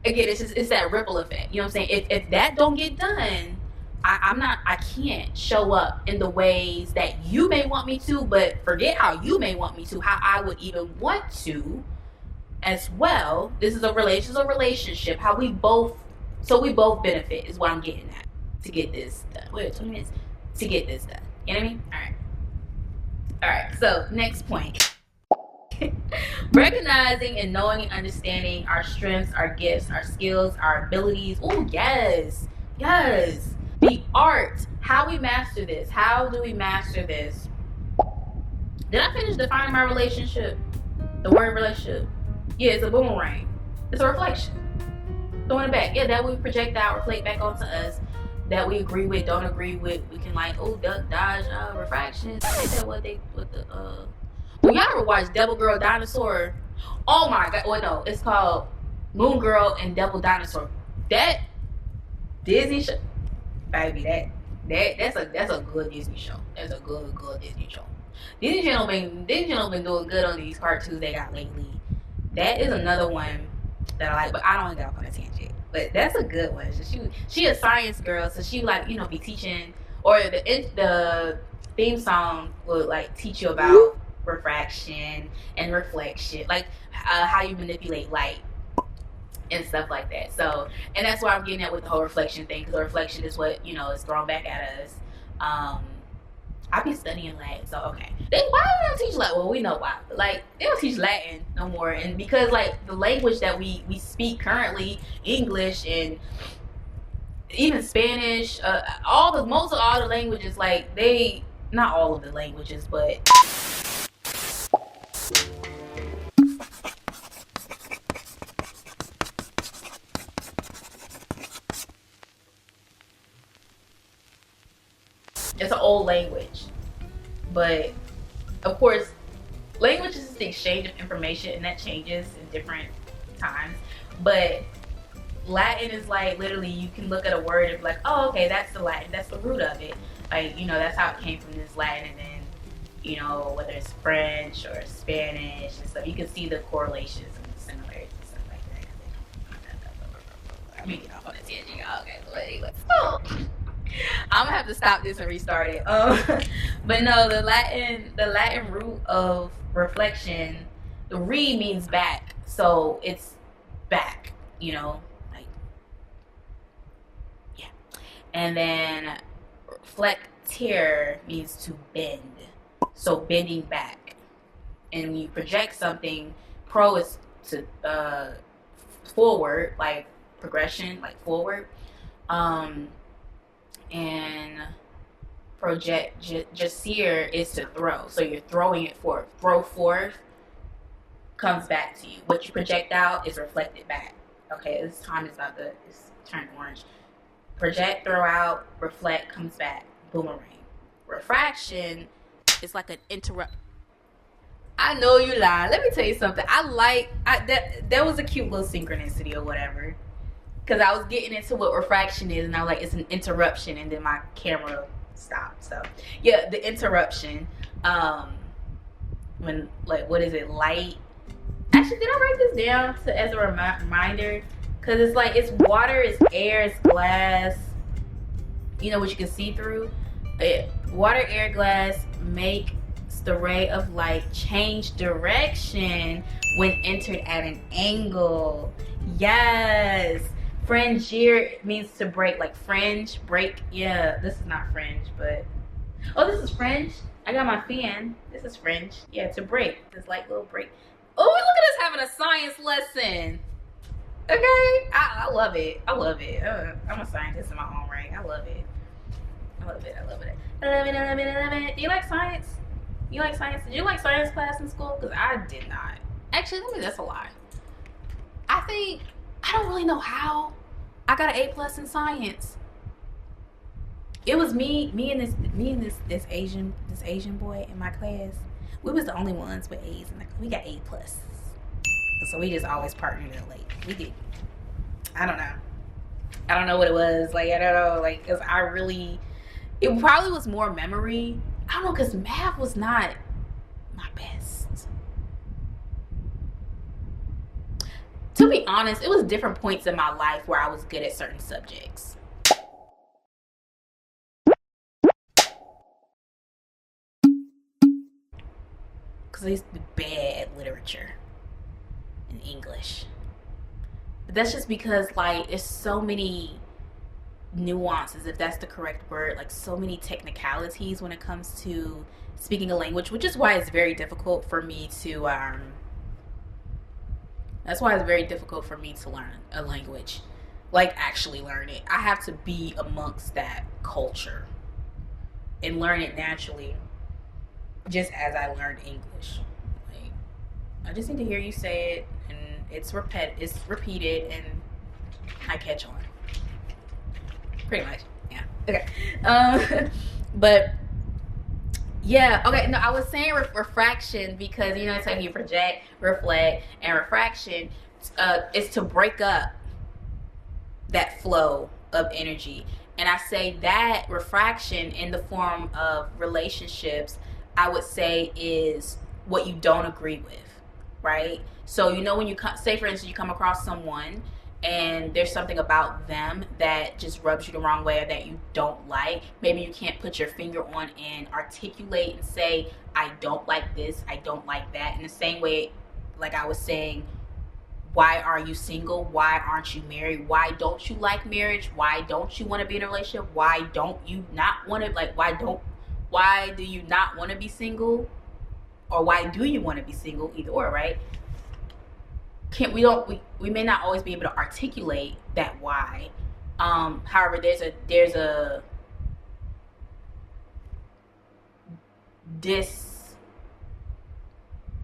it's that ripple effect. You know what I'm saying? If that don't get done, I can't show up in the ways that you may want me to, but forget how you may want me to, how I would even want to as well. This is a relationship, how we both benefit is what I'm getting at to get this done. Wait, 20 minutes to get this done. You know what I mean? All right. So next point. Recognizing and knowing and understanding our strengths, our gifts, our skills, our abilities. Oh, yes. The art, how we master this. How do we master this? Did I finish defining my relationship? The word relationship, yeah, it's a boomerang. It's a reflection. Throwing it back. Yeah, that we project out, reflect back onto us. That we agree with, don't agree with. We can like, oh, duck, dodge, refraction. Is that what the Well, y'all ever watch Devil Girl Dinosaur? Oh my god. Well, no, it's called Moon Girl and Devil Dinosaur. That Disney show, baby, that's a good Disney show. That's a good Disney show. Disney Channel been doing good on these cartoons they got lately. That is another one that I like, but I don't want to get off on a tangent. But that's a good one. She a science girl, so she like, you know, be teaching, or the theme song would like teach you about refraction and reflection, like how you manipulate light and stuff like that. So, and that's why I'm getting at with the whole reflection thing, because the reflection is what, you know, is thrown back at us. I be studying Latin, so okay. Why don't they teach Latin? Well, we know why. Like, they don't teach Latin no more, and because like the language that we speak currently, English and even Spanish, most of all the languages, like not all of the languages, but it's an old language. But of course, language is the exchange of information, and that changes in different times. But Latin is like, literally, you can look at a word and be like, oh, okay, that's the Latin, that's the root of it. Like, you know, that's how it came from this Latin. And then, you know, whether it's French or Spanish and stuff, you can see the correlations and the similarities and stuff like that. I mean, get off on a tangent, y'all. Okay, so anyway. I'm gonna have to stop this and restart it. But no, the Latin root of reflection, the re means back, so it's back, you know, like, yeah. And then reflectere means to bend, so bending back. And when you project something, pro is to forward, like progression, like forward. And projecere is to throw. So you're throwing it forth. Throw forth comes back to you. What you project out is reflected back. Okay, this time is it's turned orange. Project, throw out, reflect, comes back. Boomerang. Refraction is like an interrupt. I know you lie. Let me tell you something. That was a cute little synchronicity or whatever. Because I was getting into what refraction is, and I was like, it's an interruption, and then my camera stopped. So, yeah, the interruption. When, like, what is it? Light. Actually, did I write this down as a reminder? Because it's like, it's water, it's air, it's glass. You know, what you can see through. Water, air, glass makes the ray of light change direction when entered at an angle. Yes. Fringier means to break, like fringe, break. Yeah, this is not fringe, but oh, this is fringe. I got my fan. This is fringe. Yeah, to break. This light little break. Oh, look at us having a science lesson. Okay, I love it. I love it. I'm a scientist in my own right. I love it. I love it. I love it. I love it. I love it. I love it. Do you like science? You like science? Did you like science class in school? Because I did not. Actually, that's a lie. I don't really know how I got an A+ in science. It was me and this Asian boy in my class. We was the only ones with A's, and we got A+. So we just always partnered in late. We did. I don't know what it was. Like, I don't know. Like, cause it probably was more memory. I don't know, cause math was not my best. To be honest, it was different points in my life where I was good at certain subjects. Because I used to be bad at literature and English. But that's just because, like, there's so many nuances, if that's the correct word, like so many technicalities when it comes to speaking a language, which is why it's very difficult for me to learn a language, like actually learn it. I have to be amongst that culture and learn it naturally, just as I learned English. Like, I just need to hear you say it, and it's repeated, and I catch on. Pretty much, yeah. Okay. But yeah, okay. No, I was saying refraction because it's like you project, reflect, and refraction is to break up that flow of energy. And I say that refraction in the form of relationships, I would say, is what you don't agree with, right? So when you say, for instance, you come across someone and there's something about them that just rubs you the wrong way or that you don't like. Maybe you can't put your finger on and articulate and say, I don't like this, I don't like that. In the same way, like I was saying, why are you single? Why aren't you married? Why don't you like marriage? Why don't you want to be in a relationship? Why don't you not want to, why do you not want to be single? Or why do you want to be single? Either or, right? We may not always be able to articulate that why. However, there's a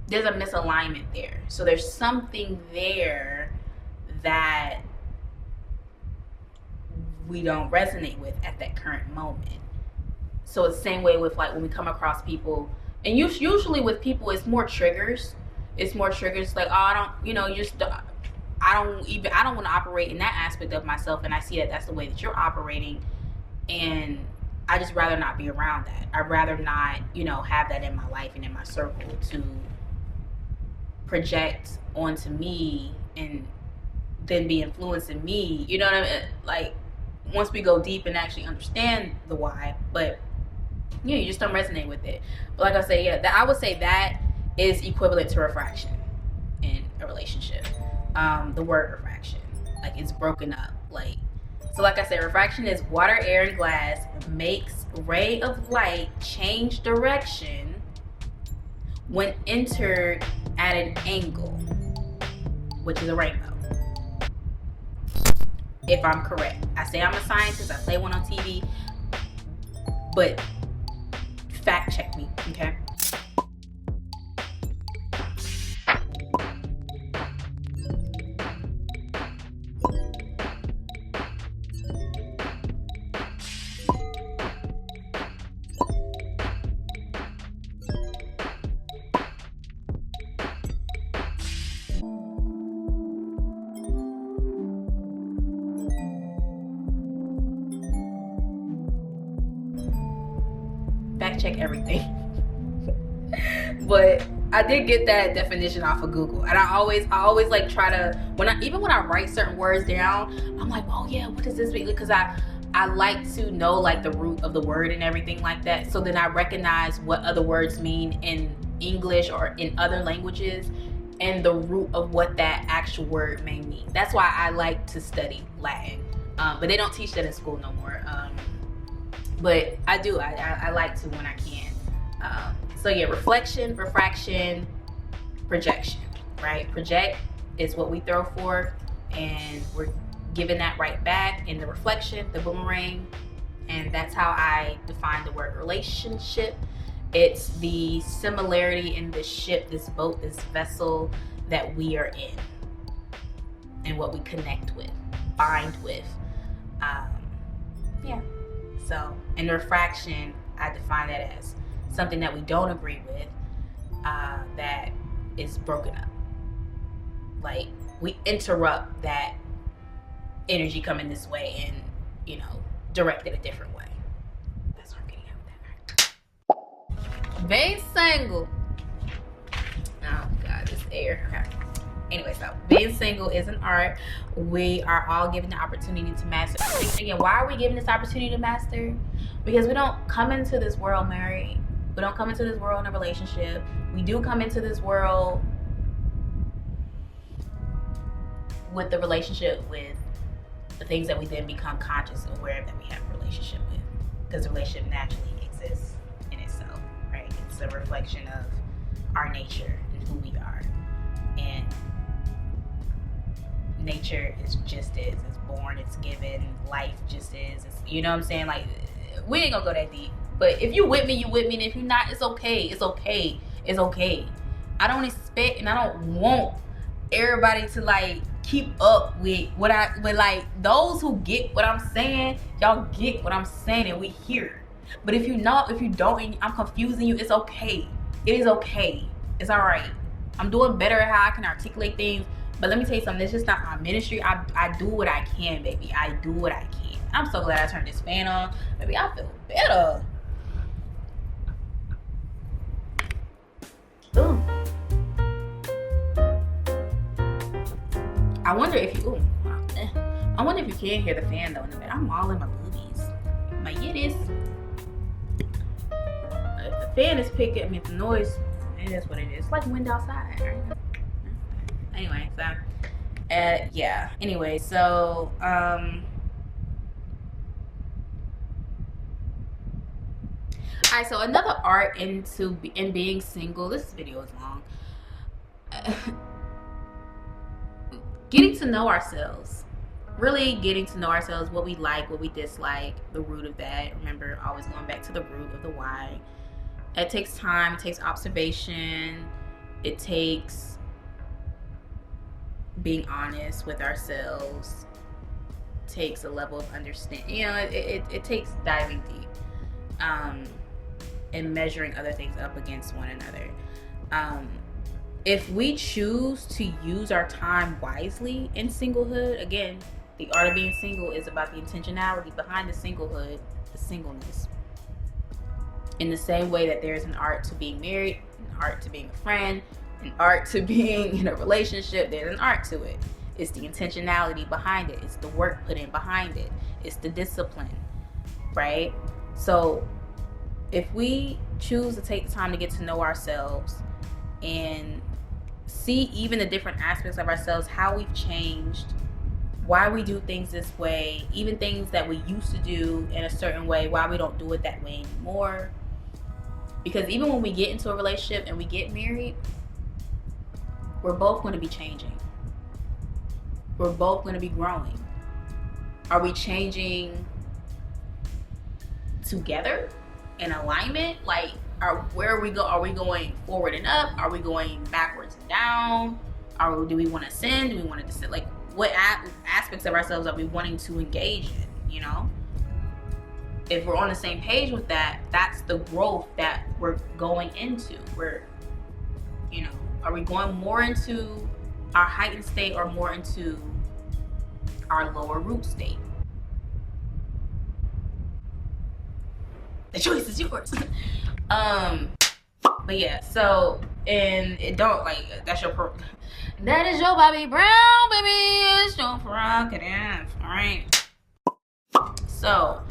misalignment there. So there's something there that we don't resonate with at that current moment. So it's the same way with like when we come across people, and usually with people it's more triggers. It's more triggers like, oh, I don't want to operate in that aspect of myself, and I see that that's the way that you're operating, and I just rather not be around that. I'd rather not, have that in my life and in my circle to project onto me and then be influencing me. You know what I mean? Like, once we go deep and actually understand the why, but you just don't resonate with it. But like I say, yeah, I would say that is equivalent to refraction in a relationship. The word refraction, like, it's broken up. So like I said, refraction is water, air, and glass makes ray of light change direction when entered at an angle, which is a rainbow. If I'm correct. I say I'm a scientist, I play one on TV, but fact check me, okay? Fact check everything. But I did get that definition off of Google, and I always like try to, when I write certain words down, I'm like, oh yeah, what does this mean? Because I like to know like the root of the word and everything like that, so then I recognize what other words mean in English or in other languages and the root of what that actual word may mean. That's why I like to study Latin, but they don't teach that in school no more. But I do. I like to when I can. So yeah, reflection, refraction, projection, right? Project is what we throw forth, and we're giving that right back in the reflection, the boomerang, and that's how I define the word relationship. It's the similarity in this ship, this boat, this vessel that we are in, and what we connect with, bind with. Yeah. So, in refraction, I define that as something that we don't agree with, that is broken up. Like, we interrupt that energy coming this way and, direct it a different way. That's what I'm getting at with that. Being single. Oh, God, this air. Okay. Anyway, so being single is an art. We are all given the opportunity to master. Again, why are we given this opportunity to master? Because we don't come into this world married. We don't come into this world in a relationship. We do come into this world with the relationship with the things that we then become conscious and aware that we have a relationship with. Because the relationship naturally exists in itself, right? It's a reflection of our nature and who we are. And nature is just is. It's born, it's given. Life just is. You know what I'm saying? Like, we ain't gonna go that deep. But if you with me, you with me. And if you're not, it's okay. It's okay. It's okay. I don't expect and I don't want everybody to like keep up with what but like those who get what I'm saying, y'all get what I'm saying and we hear. But if you don't and I'm confusing you, it's okay. It is okay. It's all right. I'm doing better at how I can articulate things. But let me tell you something, it's just not my ministry. I do what I can, baby. I do what I can. I'm so glad I turned this fan on. Baby, I feel better. Ooh. I wonder if you can hear the fan though in the back. I'm all in my boobies. My yiddés. If the fan is picking, I mean the noise, it is what it is. It's like wind outside, right? Anyway, so yeah. Anyway, so alright, so another art in being single. This video is long. Getting to know ourselves. Really getting to know ourselves, what we like, what we dislike, the root of that. Remember, always going back to the root of the why. It takes time, it takes observation, it takes being honest with ourselves, it takes a level of understanding. You know, it takes diving deep and measuring other things up against one another. If we choose to use our time wisely in singlehood, again, the art of being single is about the intentionality behind the singlehood, the singleness. In the same way that there's an art to being married, an art to being a friend, an art to being in a relationship, there's an art to it. It's the intentionality behind it. It's the work put in behind it. It's the discipline, right? So if we choose to take the time to get to know ourselves and see even the different aspects of ourselves, how we've changed, why we do things this way, even things that we used to do in a certain way, why we don't do it that way anymore. Because even when we get into a relationship and we get married, we're both going to be changing. We're both going to be growing. Are we changing together in alignment? Like, where are we go? Are we going forward and up? Are we going backwards and down? Do we want to ascend? Do we want to descend? Like, what aspects of ourselves are we wanting to engage in? You know, if we're on the same page with that, that's the growth that we're going into. You know, are we going more into our heightened state or more into our lower root state? The choice is yours. But yeah, so, and it don't, like, that is your Bobby Brown, baby. It's your prerogative. Alright. So,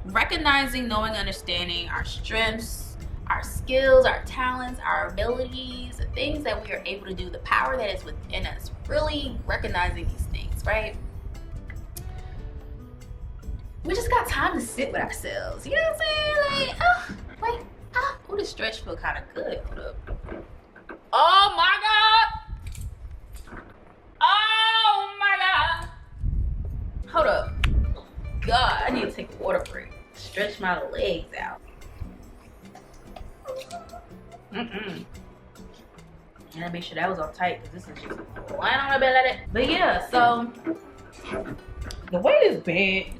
recognizing, knowing, understanding our strengths, our skills, our talents, our abilities, the things that we are able to do, the power that is within us, really recognizing these things, right? We just got time to sit with ourselves. You know what I'm saying? Like, oh, this stretch feel kind of good. Hold up. Oh my God. Oh my God. Hold up. God, I need to take a water break. Stretch my legs out. And I make sure that was on tight because this is just lying on my bed like that. But yeah, so the weight is big.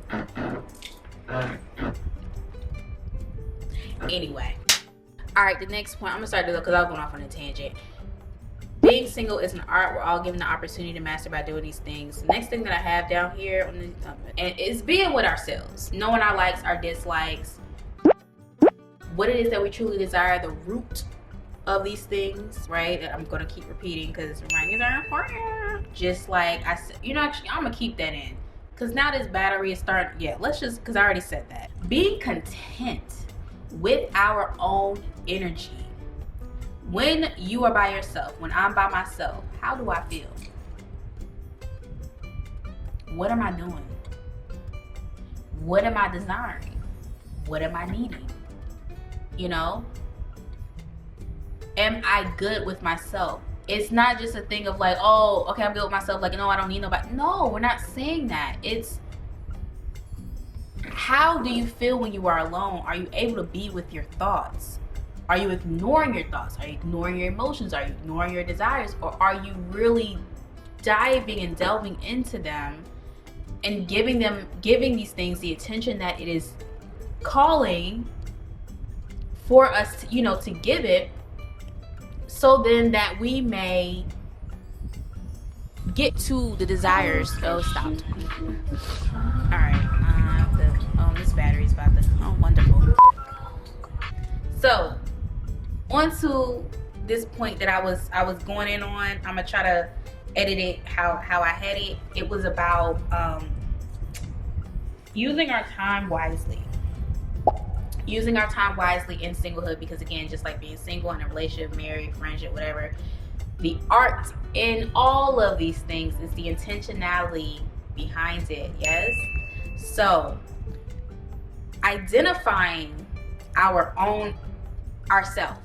Anyway, all right, the next point, I'm gonna start doing because I was going off on a tangent. Being single is an art. We're all given the opportunity to master by doing these things. The next thing that I have down here on the and is being with ourselves, knowing our likes, our dislikes, what it is that we truly desire, the root of these things, right? That I'm gonna keep repeating because rankings are important. Just like I said, you know, actually, I'm gonna keep that in because now this battery is starting. Yeah, let's just, because I already said that. Being content with our own energy. When you are by yourself, when I'm by myself, how do I feel? What am I doing? What am I desiring? What am I needing? You know? Am I good with myself? It's not just a thing of like, oh, okay, I'm good with myself. Like, no, I don't need nobody. No, we're not saying that. It's how do you feel when you are alone? Are you able to be with your thoughts? Are you ignoring your thoughts? Are you ignoring your emotions? Are you ignoring your desires? Or are you really diving and delving into them and giving these things the attention that it is calling for us to, to give it, so then that we may get to the desires. Oh, stop. All right. This battery's about to. Oh, wonderful. So, onto this point that I was going in on. I'm gonna try to edit it how I had it. It was about using our time wisely. Using our time wisely in singlehood, because again, just like being single, in a relationship, married, friendship, whatever, the art in all of these things is the intentionality behind it. Yes. So identifying ourself,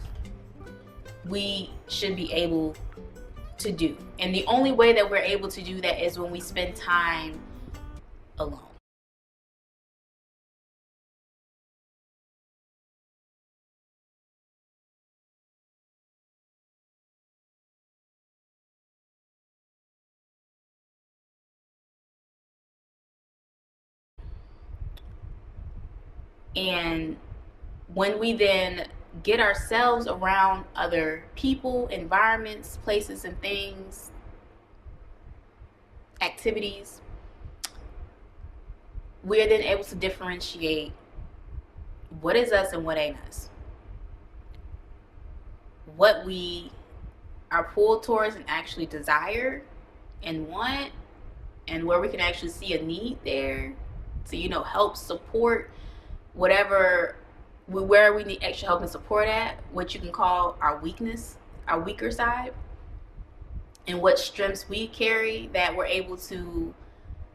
we should be able to do, and the only way that we're able to do that is when we spend time alone. And when we then get ourselves around other people, environments, places and things, activities, we are then able to differentiate what is us and what ain't us. What we are pulled towards and actually desire and want, and where we can actually see a need there to, help support whatever, where we need extra help and support at, what you can call our weakness, our weaker side, and what strengths we carry that we're able to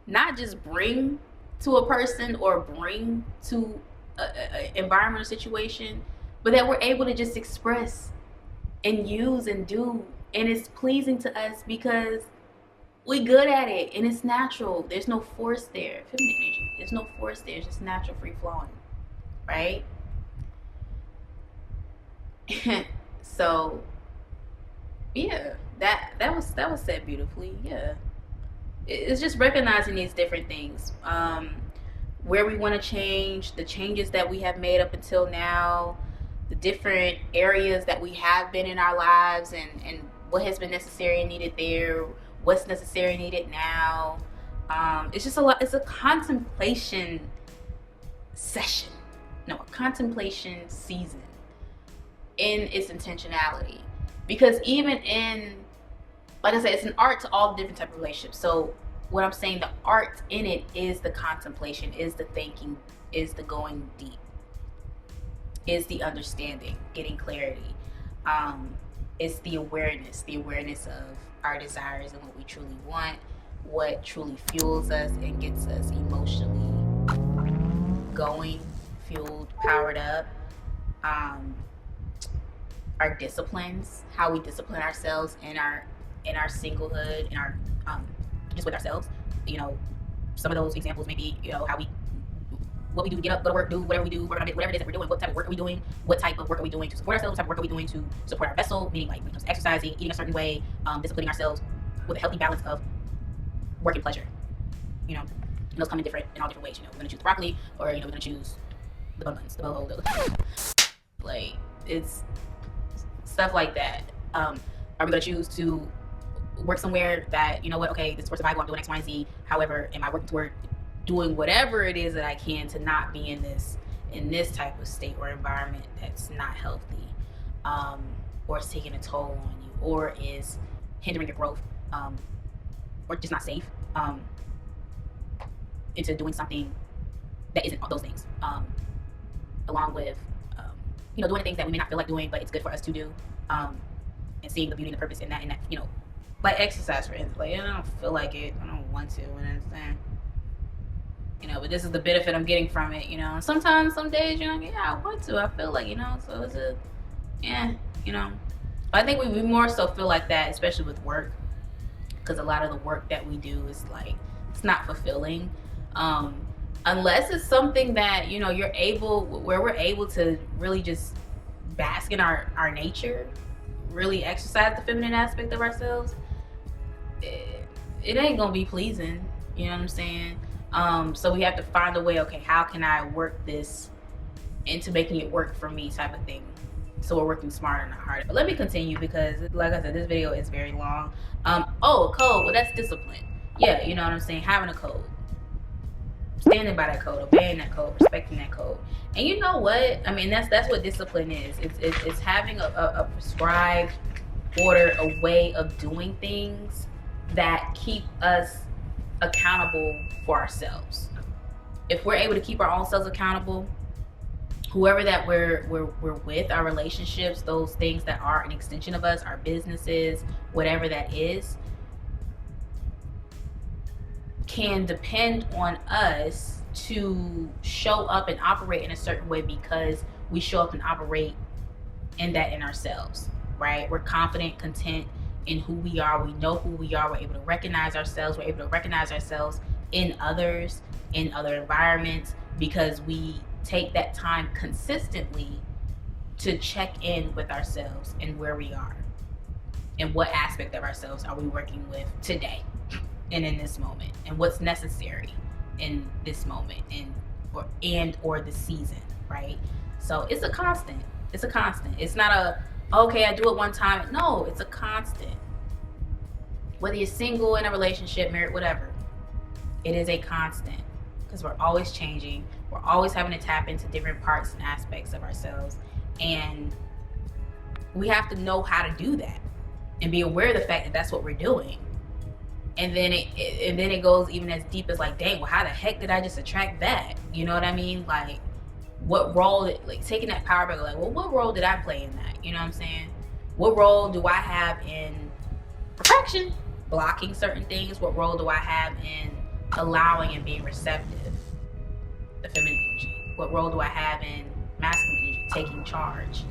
not just bring to a person or bring to an environment or situation, but that we're able to just express and use and do, and it's pleasing to us because we're good at it and it's natural. There's no force there. Feminine energy. There's no force there. It's just natural, free flowing. Right? So yeah, that was said beautifully. Yeah, it's just recognizing these different things, where we want to change, the changes that we have made up until now, the different areas that we have been in our lives, and what has been necessary and needed there, what's necessary and needed now. It's just it's a contemplation session. No, a contemplation season in its intentionality. Because even in, like I said, it's an art to all different types of relationships. So what I'm saying, the art in it is the contemplation, is the thinking, is the going deep, is the understanding, getting clarity. It's the awareness of our desires and what we truly want, what truly fuels us and gets us emotionally going, fueled, powered up. Our disciplines, how we discipline ourselves in our singlehood, in our just with ourselves. Some of those examples may be, what we do to get up, go to work, do whatever we do, work on it, whatever it is that we're doing, what type of work are we doing, what type of work are we doing to support ourselves, what type of work are we doing to support our vessel, meaning like when it comes to exercising, eating a certain way, disciplining ourselves with a healthy balance of work and pleasure. And those come in all different ways. We're gonna choose the broccoli, or we're gonna choose the buns, the boho, like it's stuff like that. Are we gonna choose to work somewhere that, okay, this is for survival, I'm doing X, Y, and Z. However, am I working toward doing whatever it is that I can to not be in this type of state or environment that's not healthy, or is taking a toll on you, or is hindering your growth, or just not safe, into doing something that isn't those things, along with doing the things that we may not feel like doing, but it's good for us to do, and seeing the beauty and the purpose in that, like exercise, for instance. Like, I don't feel like it, I don't want to, but this is the benefit I'm getting from it, and sometimes, some days, yeah, I want to, I feel like, so it's but I think we more so feel like that, especially with work, because a lot of the work that we do is like, it's not fulfilling, unless it's something that, we're able to really just bask in our nature, really exercise the feminine aspect of ourselves, it ain't gonna be pleasing. You know what I'm saying? So we have to find a way, okay, how can I work this into making it work for me, type of thing. So we're working smarter, not harder. But let me continue, because like I said, this video is very long. Oh, code. Well, that's discipline. Yeah, you know what I'm saying? Having a code. Standing by that code, obeying that code, respecting that code. And you know what? I mean, that's what discipline is. It's having a prescribed order, a way of doing things that keep us accountable for ourselves. If we're able to keep our own selves accountable, whoever that we're with, our relationships, those things that are an extension of us, our businesses, whatever that is, can depend on us to show up and operate in a certain way, because we show up and operate in ourselves, right? We're confident, content in who we are. We know who we are. We're able to recognize ourselves. We're able to recognize ourselves in others, in other environments, because we take that time consistently to check in with ourselves and where we are and what aspect of ourselves are we working with today and in this moment, and what's necessary in this moment and or the season, right? So it's a constant. It's a constant. It's not a, okay, I do it one time. No, it's a constant. Whether you're single, in a relationship, married, whatever, it is a constant, because we're always changing. We're always having to tap into different parts and aspects of ourselves, and we have to know how to do that and be aware of the fact that that's what we're doing. And then it goes even as deep as, like, dang, well, how the heck did I just attract that? You know what I mean? Like, what role, like, taking that power back, like, well, what role did I play in that? You know what I'm saying? What role do I have in perfection, blocking certain things? What role do I have in allowing and being receptive, the feminine energy? What role do I have in masculine energy, taking charge,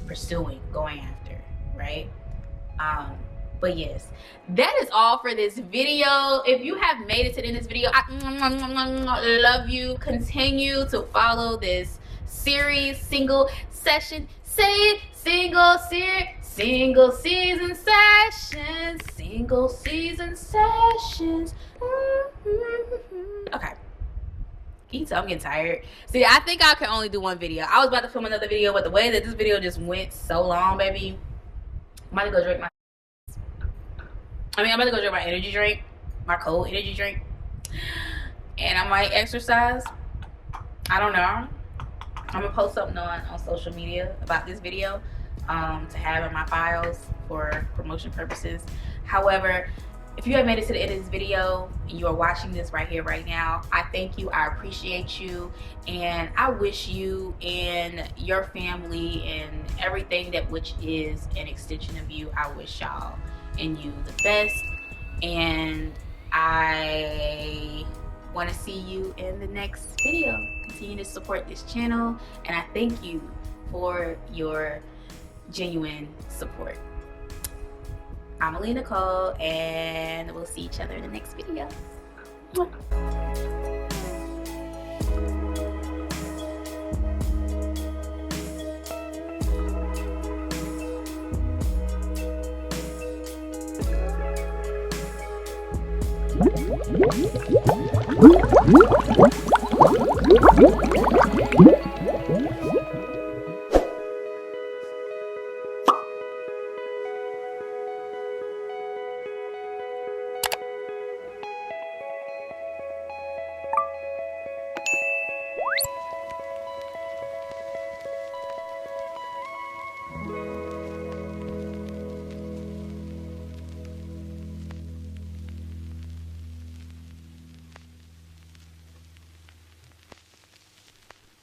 pursuing, going after, right? But yes, that is all for this video. If you have made it to the end of this video, I love you. Continue to follow this series, single session, say it, single season sessions, single season sessions. Okay. Can you tell I'm getting tired? See, I think I can only do one video. I was about to film another video, but the way that this video just went so long, baby, I'm about to go drink I'm about to go drink my energy drink, my cold energy drink, and I might exercise. I don't know. I'm gonna post something on social media about this video to have in my files for promotion purposes. However, if you have made it to the end of this video and you are watching this right here, right now, I thank you. I appreciate you, and I wish you and your family and everything that which is an extension of you, I wish y'all and you the best, and I want to see you in the next video. Continue to support this channel, and I thank you for your genuine support. I'm Aleigha Nicole, and we'll see each other in the next video. Mwah.